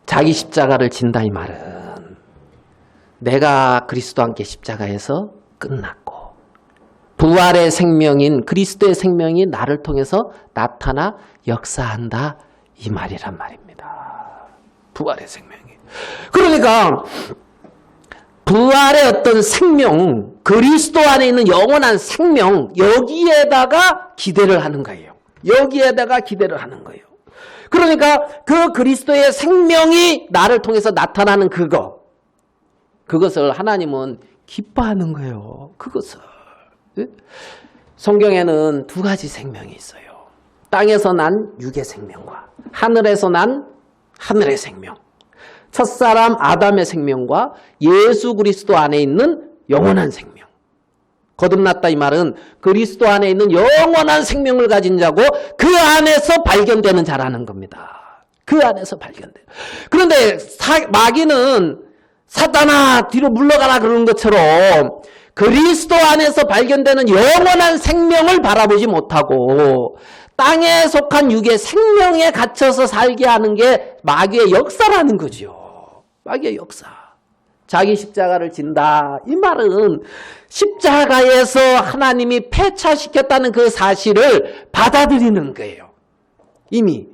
자기 십자가를 진다 이 말은 내가 그리스도와 함께 십자가에서 끝났고 부활의 생명인 그리스도의 생명이 나를 통해서 나타나 역사한다 이 말이란 말입니다. 부활의 생명이. 그러니까 부활의 어떤 생명, 그리스도 안에 있는 영원한 생명, 여기에다가 기대를 하는 거예요. 여기에다가 기대를 하는 거예요. 그러니까 그 그리스도의 생명이 나를 통해서 나타나는 그것을 하나님은 기뻐하는 거예요. 그것을. 성경에는 두 가지 생명이 있어요. 땅에서 난 육의 생명과 하늘에서 난 하늘의 생명. 첫사람 아담의 생명과 예수 그리스도 안에 있는 영원한 생명. 거듭났다 이 말은 그리스도 안에 있는 영원한 생명을 가진 자고 그 안에서 발견되는 자라는 겁니다. 그 안에서 발견돼요. 그런데 마귀는 사탄아 뒤로 물러가라 그러는 것처럼 그리스도 안에서 발견되는 영원한 생명을 바라보지 못하고 땅에 속한 육의 생명에 갇혀서 살게 하는 게 마귀의 역사라는 거죠. 마귀의 역사. 자기 십자가를 진다. 이 말은 십자가에서 하나님이 폐차시켰다는 그 사실을 받아들이는 거예요. 이미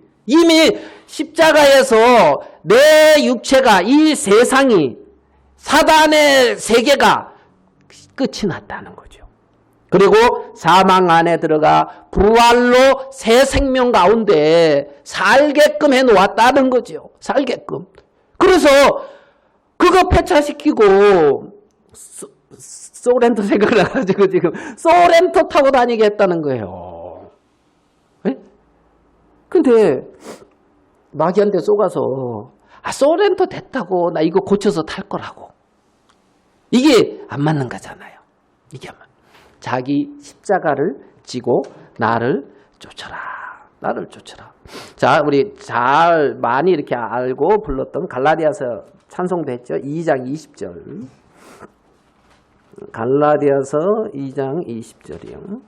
십자가에서 내 육체가 이 세상이 사단의 세계가 끝이 났다는 거죠. 그리고 사망 안에 들어가 부활로 새 생명 가운데 살게끔 해놓았다는 거죠. 살게끔. 그래서 그거 폐차시키고 소렌토 생각을 해가지고 지금 소렌토 타고 다니게 했다는 거예요. 예? 근데 마귀한테 속아서 소렌토 됐다고 나 이거 고쳐서 탈 거라고. 이게 안 맞는 거잖아요. 이게 안 맞는. 자기 십자가를 지고 나를 쫓아라. 나를 쫓아라. 자, 우리 잘 많이 이렇게 알고 불렀던 갈라디아서 찬송도 했죠. 2장 20절. 갈라디아서 2장 20절이요.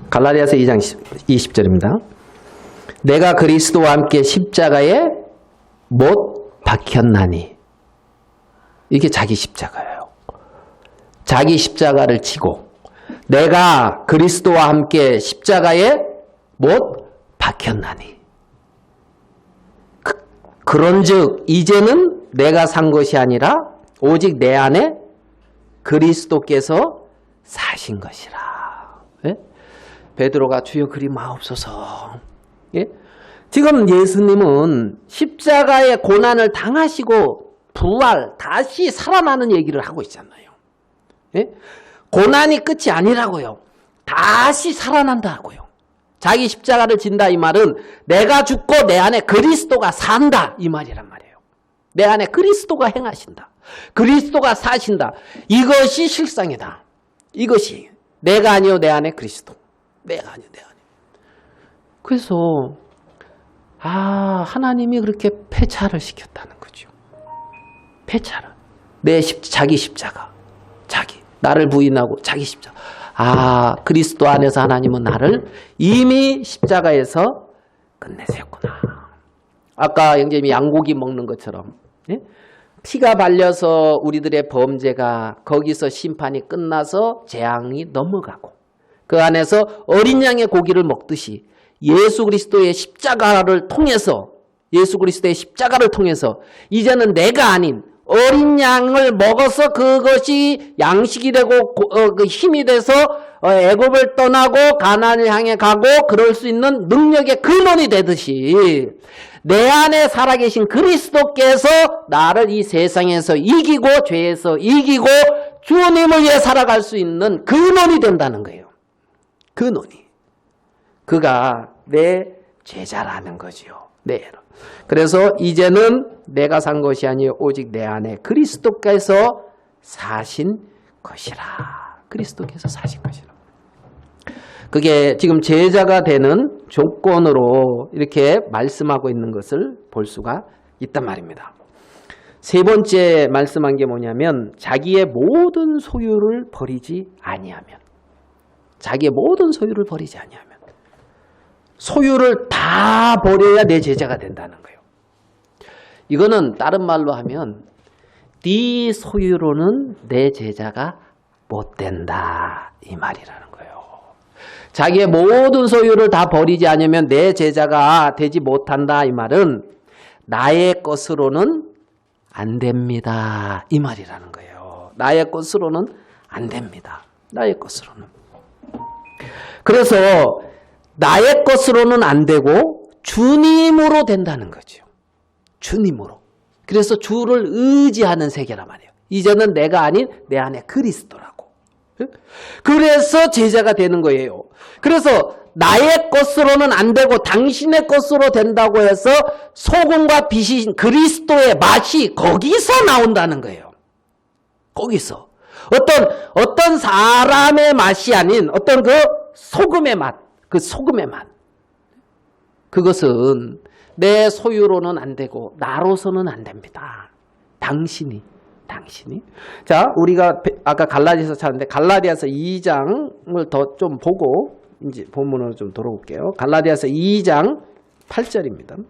갈라디아서 2장 20절입니다. 내가 그리스도와 함께 십자가에 못 박혔나니. 이게 자기 십자가예요. 자기 십자가를 지고 내가 그리스도와 함께 십자가에 못 박혔나니. 그런즉 이제는 내가 산 것이 아니라 오직 내 안에 그리스도께서 사신 것이라. 예? 베드로가 주여 그리 마옵소서. 예? 지금 예수님은 십자가의 고난을 당하시고 부활, 다시 살아나는 얘기를 하고 있잖아요. 예? 고난이 끝이 아니라고요. 다시 살아난다고요. 자기 십자가를 진다 이 말은 내가 죽고 내 안에 그리스도가 산다 이 말이란 말이에요. 내 안에 그리스도가 행하신다. 그리스도가 사신다. 이것이 실상이다. 이것이 내가 아니요 내 안에 그리스도. 내가 아니요 내 안에. 그래서 하나님이 그렇게 폐차를 시켰다는 거죠. 폐차를. 자기 십자가. 자기. 나를 부인하고 자기 십자가. 그리스도 안에서 하나님은 나를 이미 십자가에서 끝내셨구나. 아까 형제님이 양고기 먹는 것처럼 예? 피가 발려서 우리들의 범죄가 거기서 심판이 끝나서 재앙이 넘어가고 그 안에서 어린 양의 고기를 먹듯이 예수 그리스도의 십자가를 통해서 이제는 내가 아닌 어린 양을 먹어서 그것이 양식이 되고 힘이 돼서 애굽을 떠나고 가나안을 향해 가고 그럴 수 있는 능력의 근원이 되듯이 내 안에 살아계신 그리스도께서 나를 이 세상에서 이기고 죄에서 이기고 주님을 위해 살아갈 수 있는 근원이 된다는 거예요. 근원이. 그가 내 제자라는 거지요. 그래서 이제는 내가 산 것이 아니요 오직 내 안에 그리스도께서 사신 것이라. 그리스도께서 사신 것이라. 그게 지금 제자가 되는 조건으로 이렇게 말씀하고 있는 것을 볼 수가 있단 말입니다. 세 번째 말씀한 게 뭐냐면 자기의 모든 소유를 버리지 아니하면. 자기의 모든 소유를 버리지 아니하면. 소유를 다 버려야 내 제자가 된다는 거예요. 이거는 다른 말로 하면 네 소유로는 내 제자가 못 된다 이 말이라는 거예요. 자기의 모든 소유를 다 버리지 않으면 내 제자가 되지 못한다 이 말은 나의 것으로는 안 됩니다 이 말이라는 거예요. 나의 것으로는 안 됩니다. 나의 것으로는. 그래서 나의 것으로는 안 되고 주님으로 된다는 거죠. 주님으로. 그래서 주를 의지하는 세계란 말이에요. 이제는 내가 아닌 내 안에 그리스도라고. 그래서 제자가 되는 거예요. 그래서 나의 것으로는 안 되고 당신의 것으로 된다고 해서 소금과 빛인 그리스도의 맛이 거기서 나온다는 거예요. 거기서. 어떤 사람의 맛이 아닌 어떤 그 소금의 맛. 그 소금의 맛. 그것은 내 소유로는 안 되고 나로서는 안 됩니다. 당신이. 자, 우리가 아까 갈라디아서 찾았는데 갈라디아서 2장을 더 좀 보고 이제 본문으로 좀 돌아올게요. 갈라디아서 2장 8절입니다.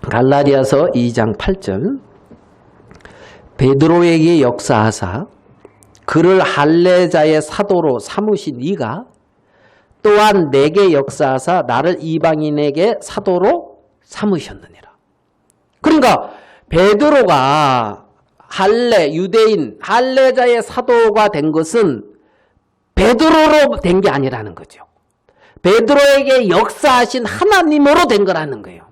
갈라디아서 2장 8절. 베드로에게 역사하사 그를 할례자의 사도로 삼으신 이가 또한 내게 역사하사 나를 이방인에게 사도로 삼으셨느니라. 그러니까 베드로가 유대인, 할례자의 사도가 된 것은 베드로로 된 게 아니라는 거죠. 베드로에게 역사하신 하나님으로 된 거라는 거예요.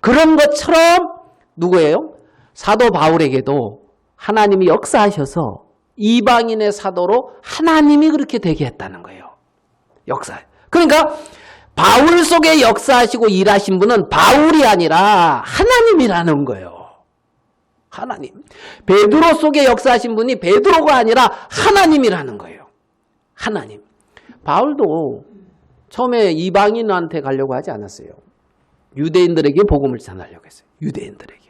그런 것처럼 누구예요? 사도 바울에게도 하나님이 역사하셔서 이방인의 사도로 하나님이 그렇게 되게 했다는 거예요. 역사. 그러니까 바울 속에 역사하시고 일하신 분은 바울이 아니라 하나님이라는 거예요. 하나님. 베드로 속에 역사하신 분이 베드로가 아니라 하나님이라는 거예요. 하나님. 바울도 처음에 이방인한테 가려고 하지 않았어요. 유대인들에게 복음을 전하려고 했어요. 유대인들에게.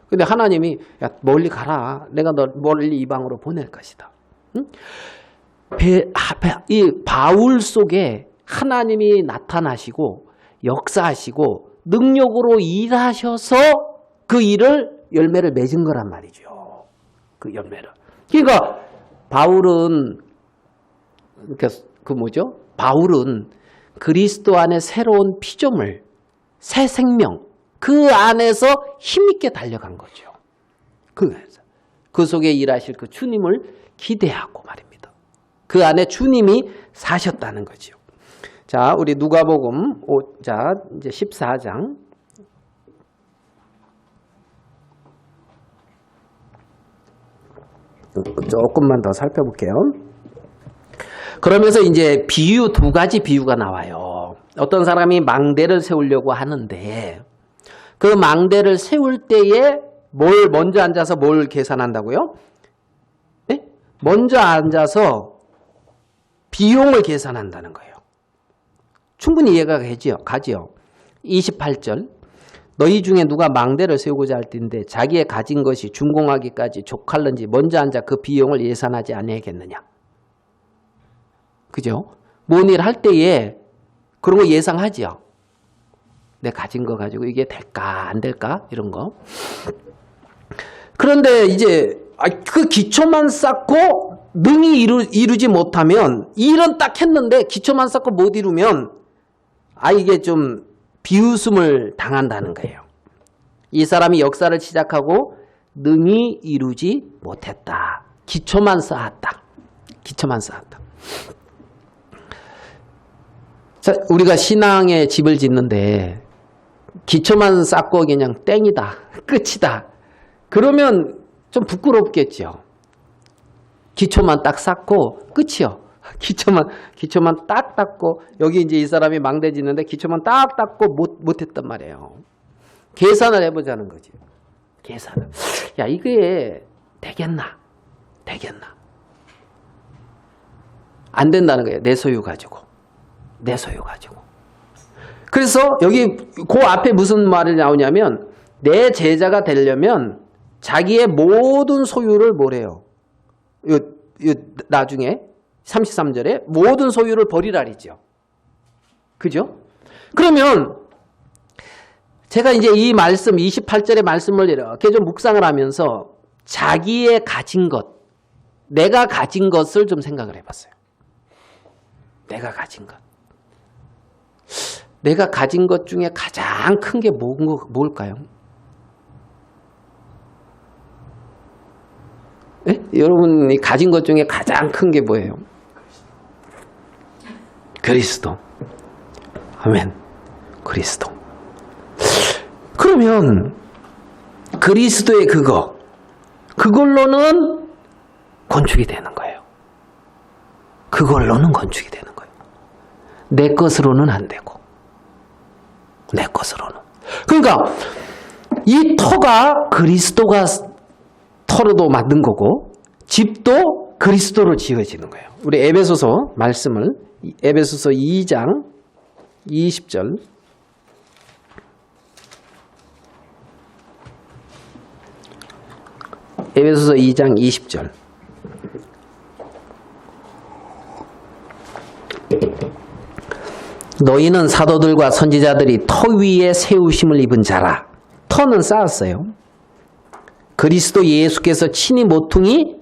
근데 하나님이 야 멀리 가라. 내가 너 멀리 이방으로 보낼 것이다. 응? 이 바울 속에 하나님이 나타나시고 역사하시고 능력으로 일하셔서 그 일을 열매를 맺은 거란 말이죠. 그 열매를. 그러니까 바울은 바울은 그리스도 안에 새로운 피조물, 새 생명, 그 안에서 힘있게 달려간 거죠. 그 속에 일하실 그 주님을 기대하고 말입니다. 그 안에 주님이 사셨다는 거죠. 자, 우리 누가복음 이제 14장. 조금만 더 살펴볼게요. 그러면서 이제 두 가지 비유가 나와요. 어떤 사람이 망대를 세우려고 하는데 그 망대를 세울 때에 먼저 앉아서 뭘 계산한다고요? 네? 먼저 앉아서 비용을 계산한다는 거예요. 충분히 이해가 가지요. 28절. 너희 중에 누가 망대를 세우고자 할 때인데 자기의 가진 것이 준공하기까지 족할는지 먼저 앉아 그 비용을 예산하지 아니하겠느냐. 그죠? 뭔 일 할 때에 그런 거 예상하지요. 내 가진 거 가지고 이게 될까 안 될까 이런 거. 그런데 이제 그 기초만 쌓고 능히 이루지 못하면 일은 딱 했는데 기초만 쌓고 못 이루면 이게 좀 비웃음을 당한다는 거예요. 이 사람이 역사를 시작하고 능히 이루지 못했다. 기초만 쌓았다. 자, 우리가 신앙의 집을 짓는데 기초만 쌓고 그냥 땡이다. 끝이다. 그러면 좀 부끄럽겠죠. 기초만 딱 쌓고 끝이요. 기초만 딱 닦고 여기 이제 이 사람이 망대 짓는데 기초만 딱 닦고 못했단 말이에요. 계산을 해보자는 거지. 계산을. 야 이게 되겠나? 안 된다는 거예요. 내 소유 가지고. 그래서 여기 그 앞에 무슨 말이 나오냐면 내 제자가 되려면 자기의 모든 소유를 뭐래요? 나중에 33절에 모든 소유를 버리라 그러죠. 그죠? 그러면 제가 이제 이 말씀 28절의 말씀을 이렇게 좀 묵상을 하면서 자기의 가진 것, 내가 가진 것을 좀 생각을 해봤어요. 내가 가진 것 중에 가장 큰 게 뭘까요? 네? 여러분이 가진 것 중에 가장 큰 게 뭐예요? 그리스도. 아멘. 그리스도. 그러면 그리스도의 그걸로는 건축이 되는 거예요. 내 것으로는 안 되고. 그러니까 이 터가 그리스도가 터로도 만든 거고 집도 그리스도로 지어지는 거예요. 우리 에베소서 말씀을 에베소서 2장 20절 에베소서 2장 20절 너희는 사도들과 선지자들이 터 위에 세우심을 입은 자라. 터는 쌓았어요. 그리스도 예수께서 친히 모퉁이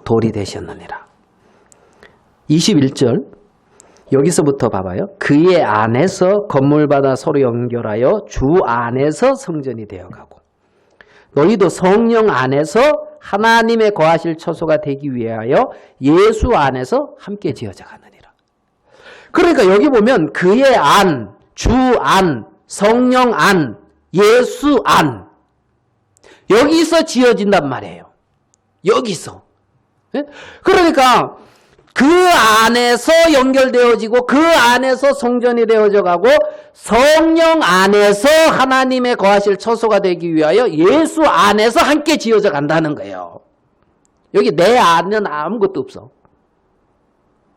돌이 되셨느니라. 21절 여기서부터 봐봐요. 그의 안에서 건물마다 서로 연결하여 주 안에서 성전이 되어가고 너희도 성령 안에서 하나님의 거하실 처소가 되기 위하여 예수 안에서 함께 지어져 가느니라. 그러니까 여기 보면 그의 안, 주 안, 성령 안, 예수 안, 여기서 지어진단 말이에요. 여기서. 그러니까 그 안에서 연결되어지고 그 안에서 성전이 되어져 가고 성령 안에서 하나님의 거하실 처소가 되기 위하여 예수 안에서 함께 지어져 간다는 거예요. 여기 내 안은 아무것도 없어.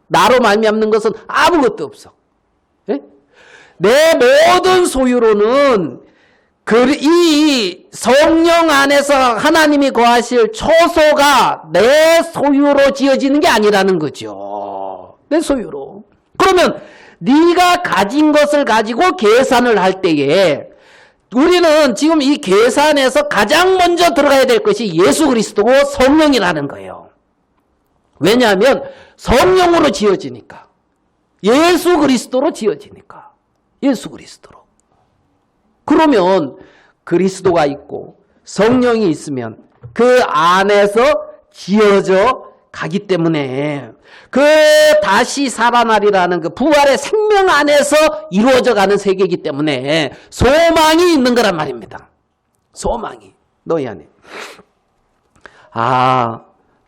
나로 말미암는 것은 아무것도 없어. 내 모든 소유로는 이 성령 안에서 하나님이 거하실 처소가 내 소유로 지어지는 게 아니라는 거죠. 내 소유로. 그러면 네가 가진 것을 가지고 계산을 할 때에 우리는 지금 이 계산에서 가장 먼저 들어가야 될 것이 예수 그리스도고 성령이라는 거예요. 왜냐하면 성령으로 지어지니까. 예수 그리스도로 지어지니까. 예수 그리스도로. 그러면 그리스도가 있고 성령이 있으면 그 안에서 지어져 가기 때문에 그 다시 살아나리라는 그 부활의 생명 안에서 이루어져 가는 세계이기 때문에 소망이 있는 거란 말입니다. 소망이 너희 안에.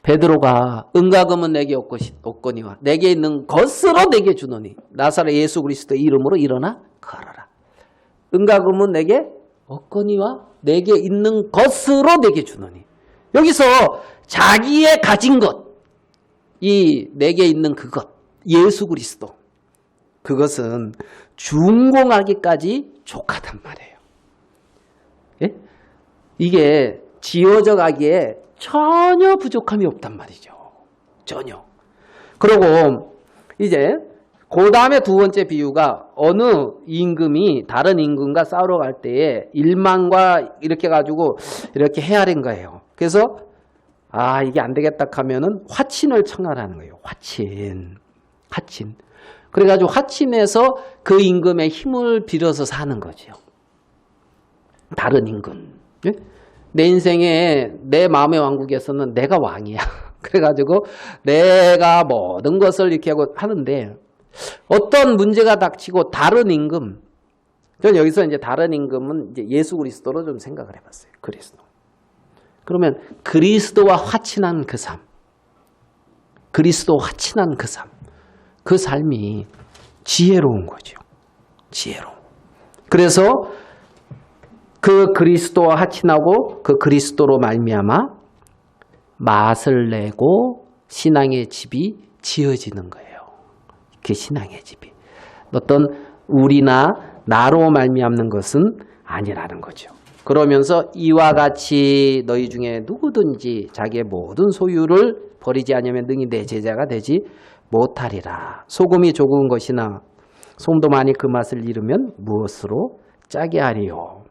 베드로가 은과 금은 내게 없거니와 내게 있는 것으로 내게 주노니 나사렛 예수 그리스도의 이름으로 일어나 걸어라. 은과 금은 내게 없거니와 내게 있는 것으로 내게 주노니. 여기서 자기의 가진 것, 이 내게 있는 그것, 예수 그리스도, 그것은 준공하기까지 족하단 말이에요. 예? 이게 지어져 가기에 전혀 부족함이 없단 말이죠. 전혀. 그리고 이제 그 다음에 두 번째 비유가 어느 임금이 다른 임금과 싸우러 갈 때에 1만과 이렇게 가지고 이렇게 헤아린 거예요. 그래서 이게 안 되겠다 하면은 화친을 청하라는 거예요. 화친. 그래가지고 화친에서 그 임금의 힘을 빌어서 사는 거죠. 다른 임금. 예? 내 인생에 내 마음의 왕국에서는 내가 왕이야. 그래가지고 내가 모든 것을 이렇게 하고 하는데 어떤 문제가 닥치고 다른 임금, 저는 여기서 이제 다른 임금은 이제 예수 그리스도로 좀 생각을 해봤어요. 그리스도. 그러면 그리스도와 화친한 그 삶, 그리스도와 화친한 그 삶, 그 삶이 지혜로운 거죠. 지혜로운. 그래서 그 그리스도와 화친하고 그 그리스도로 말미암아 맛을 내고 신앙의 집이 지어지는 거예요. 그 신앙의 집이 어떤 우리나 나로 말미암는 것은 아니라는 거죠. 그러면서 이와 같이 너희 중에 누구든지 자기의 모든 소유를 버리지 않으면 능히 내 제자가 되지 못하리라. 소금이 조금 것이나 소금도 많이 그 맛을 잃으면 무엇으로 짜게 하리요.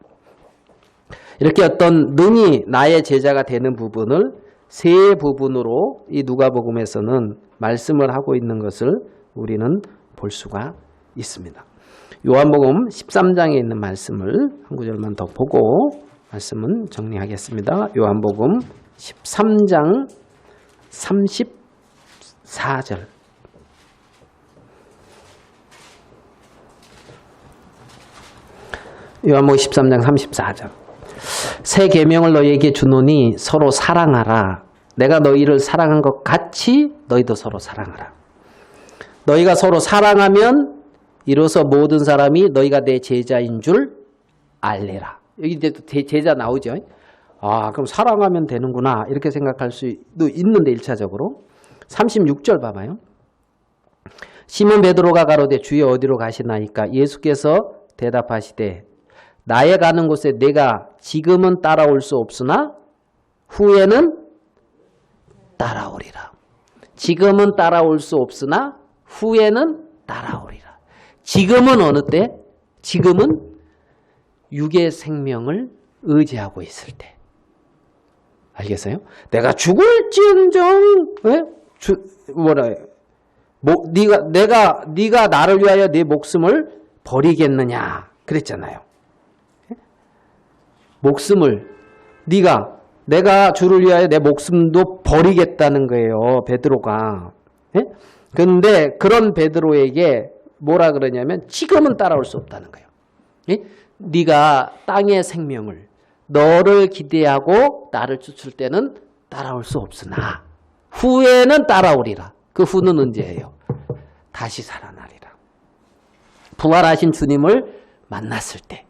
이렇게 어떤 능히 나의 제자가 되는 부분을 세 부분으로 이 누가복음에서는 말씀을 하고 있는 것을 우리는 볼 수가 있습니다. 요한복음 13장에 있는 말씀을 한 구절만 더 보고 말씀은 정리하겠습니다. 요한복음 13장 34절. 요한복음 13장 34절. 새 계명을 너희에게 주노니 서로 사랑하라. 내가 너희를 사랑한 것 같이 너희도 서로 사랑하라. 너희가 서로 사랑하면 이로써 모든 사람이 너희가 내 제자인 줄 알리라. 여기 이제 또 제자 나오죠. 그럼 사랑하면 되는구나 이렇게 생각할 수도 있는데 1차적으로 36절 봐봐요. 시몬 베드로가 가로되 주여 어디로 가시나이까? 예수께서 대답하시되 나의 가는 곳에 내가 지금은 따라올 수 없으나 후에는 따라오리라. 지금은 따라올 수 없으나 후에는 따라오리라. 지금은 어느 때? 지금은 육의 생명을 의지하고 있을 때. 알겠어요? 내가 죽을지언정, 네가 나를 위하여 네 목숨을 버리겠느냐 그랬잖아요. 목숨을 네가 내가 주를 위하여 내 목숨도 버리겠다는 거예요. 베드로가. 예? 그런데 그런 베드로에게 뭐라 그러냐면 지금은 따라올 수 없다는 거예요. 예? 네가 땅의 생명을 너를 기대하고 나를 쫓을 때는 따라올 수 없으나 후에는 따라오리라. 그 후는 언제예요? 다시 살아나리라. 부활하신 주님을 만났을 때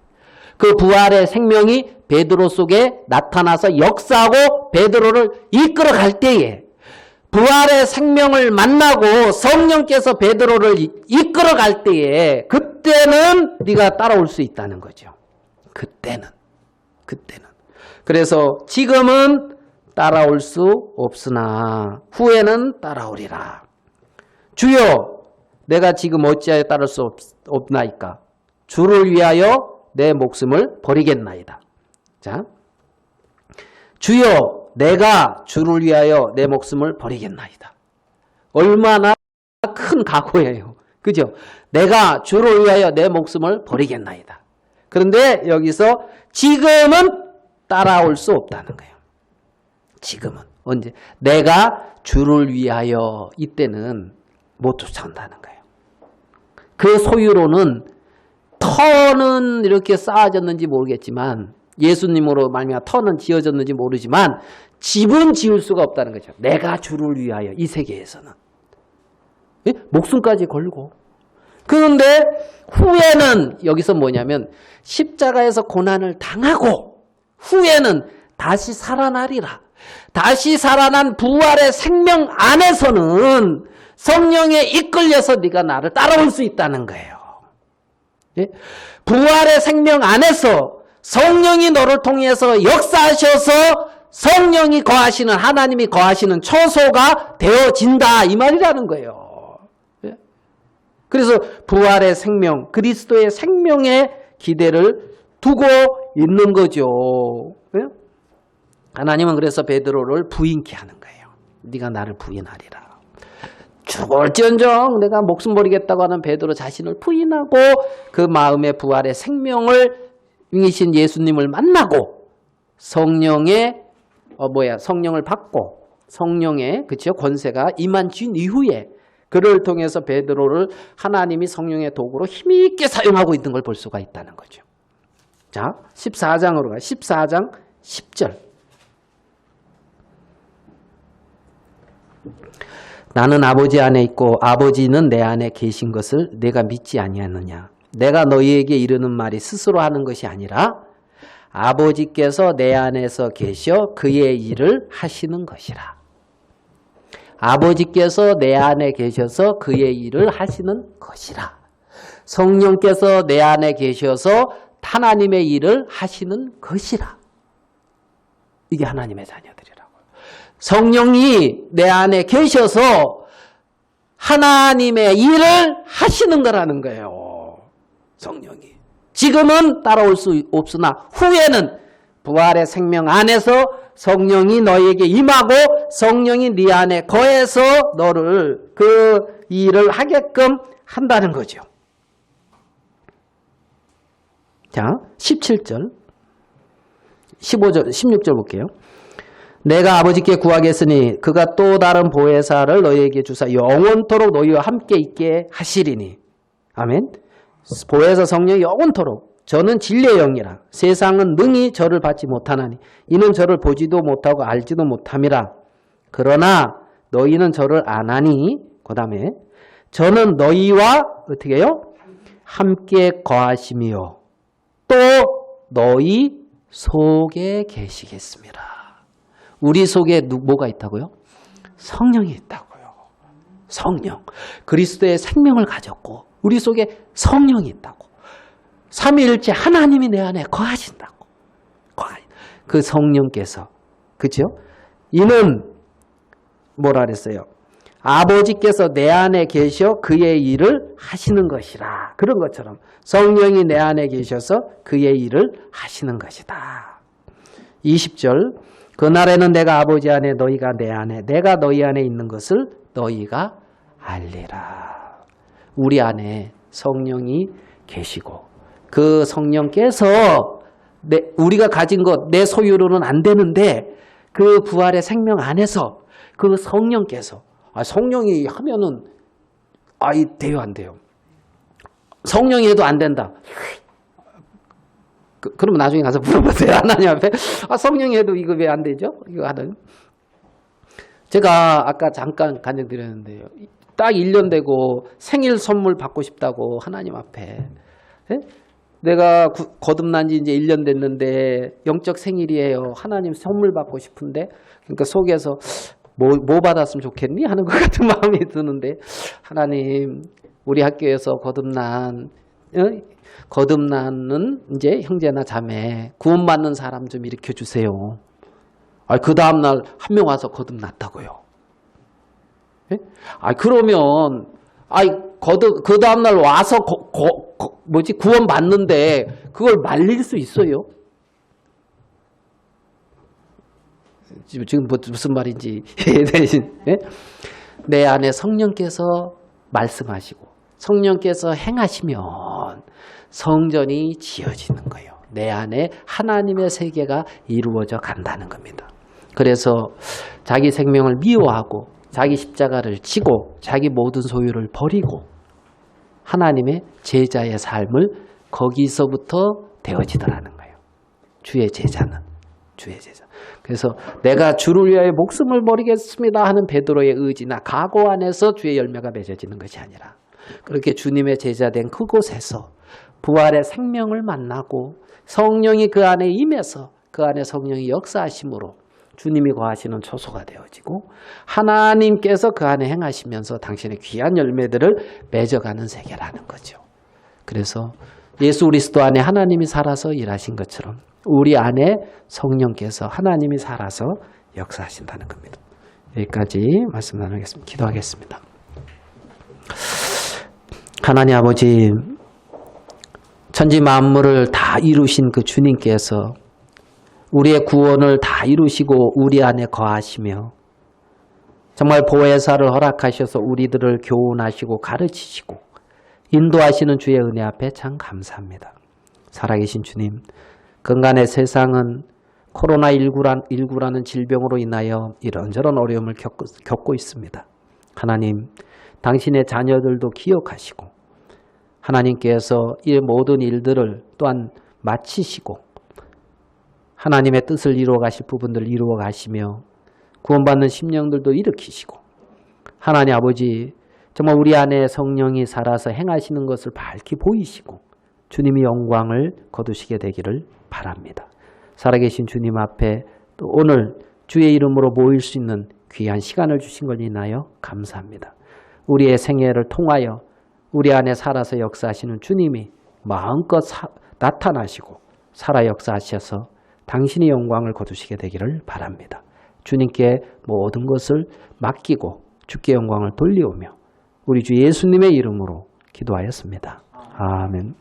그 부활의 생명이 베드로 속에 나타나서 역사하고 베드로를 이끌어 갈 때에 부활의 생명을 만나고 성령께서 베드로를 이끌어 갈 때에 그때는 네가 따라올 수 있다는 거죠. 그때는. 그래서 지금은 따라올 수 없으나 후에는 따라오리라. 주여 내가 지금 어찌하여 따를 수 없나이까? 주를 위하여 내 목숨을 버리겠나이다. 자, 주여 내가 주를 위하여 내 목숨을 버리겠나이다. 얼마나 큰 각오예요. 그죠? 내가 주를 위하여 내 목숨을 버리겠나이다. 그런데 여기서 지금은 따라올 수 없다는 거예요. 지금은. 언제? 내가 주를 위하여 이때는 못 쫓아온다는 거예요. 그 소유로는 터는 이렇게 쌓아졌는지 모르겠지만 예수님으로 말미암아 터는 지어졌는지 모르지만 집은 지을 수가 없다는 거죠. 내가 주를 위하여 이 세계에서는. 예? 목숨까지 걸고. 그런데 후에는 여기서 뭐냐면 십자가에서 고난을 당하고 후에는 다시 살아나리라. 다시 살아난 부활의 생명 안에서는 성령에 이끌려서 네가 나를 따라올 수 있다는 거예요. 예? 부활의 생명 안에서 성령이 너를 통해서 역사하셔서 성령이 거하시는 하나님이 거하시는 처소가 되어진다 이 말이라는 거예요. 예? 그래서 부활의 생명 그리스도의 생명에 기대를 두고 있는 거죠. 예? 하나님은 그래서 베드로를 부인케 하는 거예요. 네가 나를 부인하리라. 죽을지언정 내가 목숨 버리겠다고 하는 베드로 자신을 부인하고 그 마음의 부활의 생명을 이신 예수님을 만나고 성령의 성령을 받고 성령의 그렇죠 권세가 임한진 이후에 그를 통해서 베드로를 하나님이 성령의 도구로 힘있게 사용하고 있는 걸 볼 수가 있다는 거죠. 자, 14장으로 가요. 14장 10절. 나는 아버지 안에 있고 아버지는 내 안에 계신 것을 내가 믿지 아니하느냐. 내가 너희에게 이르는 말이 스스로 하는 것이 아니라 아버지께서 내 안에서 계셔 그의 일을 하시는 것이라. 아버지께서 내 안에 계셔서 그의 일을 하시는 것이라. 성령께서 내 안에 계셔서 하나님의 일을 하시는 것이라. 이게 하나님의 자녀들이라고요. 성령이 내 안에 계셔서 하나님의 일을 하시는 거라는 거예요. 성령이. 지금은 따라올 수 없으나 후에는 부활의 생명 안에서 성령이 너에게 임하고 성령이 네 안에 거해서 너를 그 일을 하게끔 한다는 거죠. 자, 17절, 15절, 16절 볼게요. 내가 아버지께 구하겠으니 그가 또 다른 보혜사를 너희에게 주사 영원토록 너희와 함께 있게 하시리니. 아멘. 보혜사 성령이 영원토록. 저는 진리의 영이라. 세상은 능히 저를 받지 못하나니 이는 저를 보지도 못하고 알지도 못함이라. 그러나 너희는 저를 아나니 그 다음에 저는 너희와 어떻게 해요? 함께 거하시며 또 너희 속에 계시겠습니다. 우리 속에 뭐가 있다고요? 성령이 있다고요. 성령. 그리스도의 생명을 가졌고 우리 속에 성령이 있다고. 삼위일체 하나님이 내 안에 거하신다고. 그 성령께서 그렇죠? 이는 뭐라 그랬어요? 아버지께서 내 안에 계셔 그의 일을 하시는 것이라. 그런 것처럼 성령이 내 안에 계셔서 그의 일을 하시는 것이다. 20절 그날에는 내가 아버지 안에 너희가 내 안에 내가 너희 안에 있는 것을 너희가 알리라. 우리 안에 성령이 계시고 그 성령께서 우리가 가진 것 내 소유로는 안 되는데 그 부활의 생명 안에서 그 성령께서 성령이 하면은 돼요 안 돼요? 성령이 해도 안 된다. 그러면 나중에 가서 물어보세요. 하나님 앞에. 성령이 해도 이거 왜 안 되죠? 이거 하는. 제가 아까 잠깐 간증드렸는데요. 딱 1년 되고 생일 선물 받고 싶다고 하나님 앞에. 네? 내가 거듭난 지 이제 1년 됐는데 영적 생일이에요. 하나님 선물 받고 싶은데 그러니까 속에서 뭐 받았으면 좋겠니? 하는 것 같은 마음이 드는데 하나님 우리 학교에서 거듭나는 이제 형제나 자매 구원받는 사람 좀 일으켜 주세요. 그 다음날 한 명 와서 거듭났다고요. 예? 그러면 그 다음날 와서 구원받는데 그걸 말릴 수 있어요? 지금 무슨 말인지 예? 내 안에 성령께서 말씀하시고 성령께서 행하시면 성전이 지어지는 거예요. 내 안에 하나님의 세계가 이루어져 간다는 겁니다. 그래서 자기 생명을 미워하고 자기 십자가를 지고 자기 모든 소유를 버리고 하나님의 제자의 삶을 거기서부터 되어지더라는 거예요. 주의 제자는. 주의 제자. 그래서 내가 주를 위하여 목숨을 버리겠습니다 하는 베드로의 의지나 각오 안에서 주의 열매가 맺어지는 것이 아니라 그렇게 주님의 제자된 그곳에서 부활의 생명을 만나고 성령이 그 안에 임해서 그 안에 성령이 역사하심으로 주님이 거하시는 초소가 되어지고 하나님께서 그 안에 행하시면서 당신의 귀한 열매들을 맺어가는 세계라는 거죠. 그래서 예수 그리스도 안에 하나님이 살아서 일하신 것처럼 우리 안에 성령께서 하나님이 살아서 역사하신다는 겁니다. 여기까지 말씀 나누겠습니다. 기도하겠습니다. 하나님 아버지, 천지 만물을 다 이루신 그 주님께서 우리의 구원을 다 이루시고 우리 안에 거하시며 정말 보혜사를 허락하셔서 우리들을 교훈하시고 가르치시고 인도하시는 주의 은혜 앞에 참 감사합니다. 살아계신 주님, 근간의 세상은 코로나19라는 질병으로 인하여 이런저런 어려움을 겪고 있습니다. 하나님, 당신의 자녀들도 기억하시고 하나님께서 이 모든 일들을 또한 마치시고 하나님의 뜻을 이루어 가실 부분들을 이루어 가시며 구원받는 심령들도 일으키시고 하나님 아버지 정말 우리 안에 성령이 살아서 행하시는 것을 밝히 보이시고 주님이 영광을 거두시게 되기를 바랍니다. 살아계신 주님 앞에 또 오늘 주의 이름으로 모일 수 있는 귀한 시간을 주신 걸 인하여 감사합니다. 우리의 생애를 통하여 우리 안에 살아서 역사하시는 주님이 마음껏 나타나시고 살아 역사하셔서 당신의 영광을 거두시게 되기를 바랍니다. 주님께 모든 것을 맡기고 주께 영광을 돌리오며 우리 주 예수님의 이름으로 기도하였습니다. 아멘.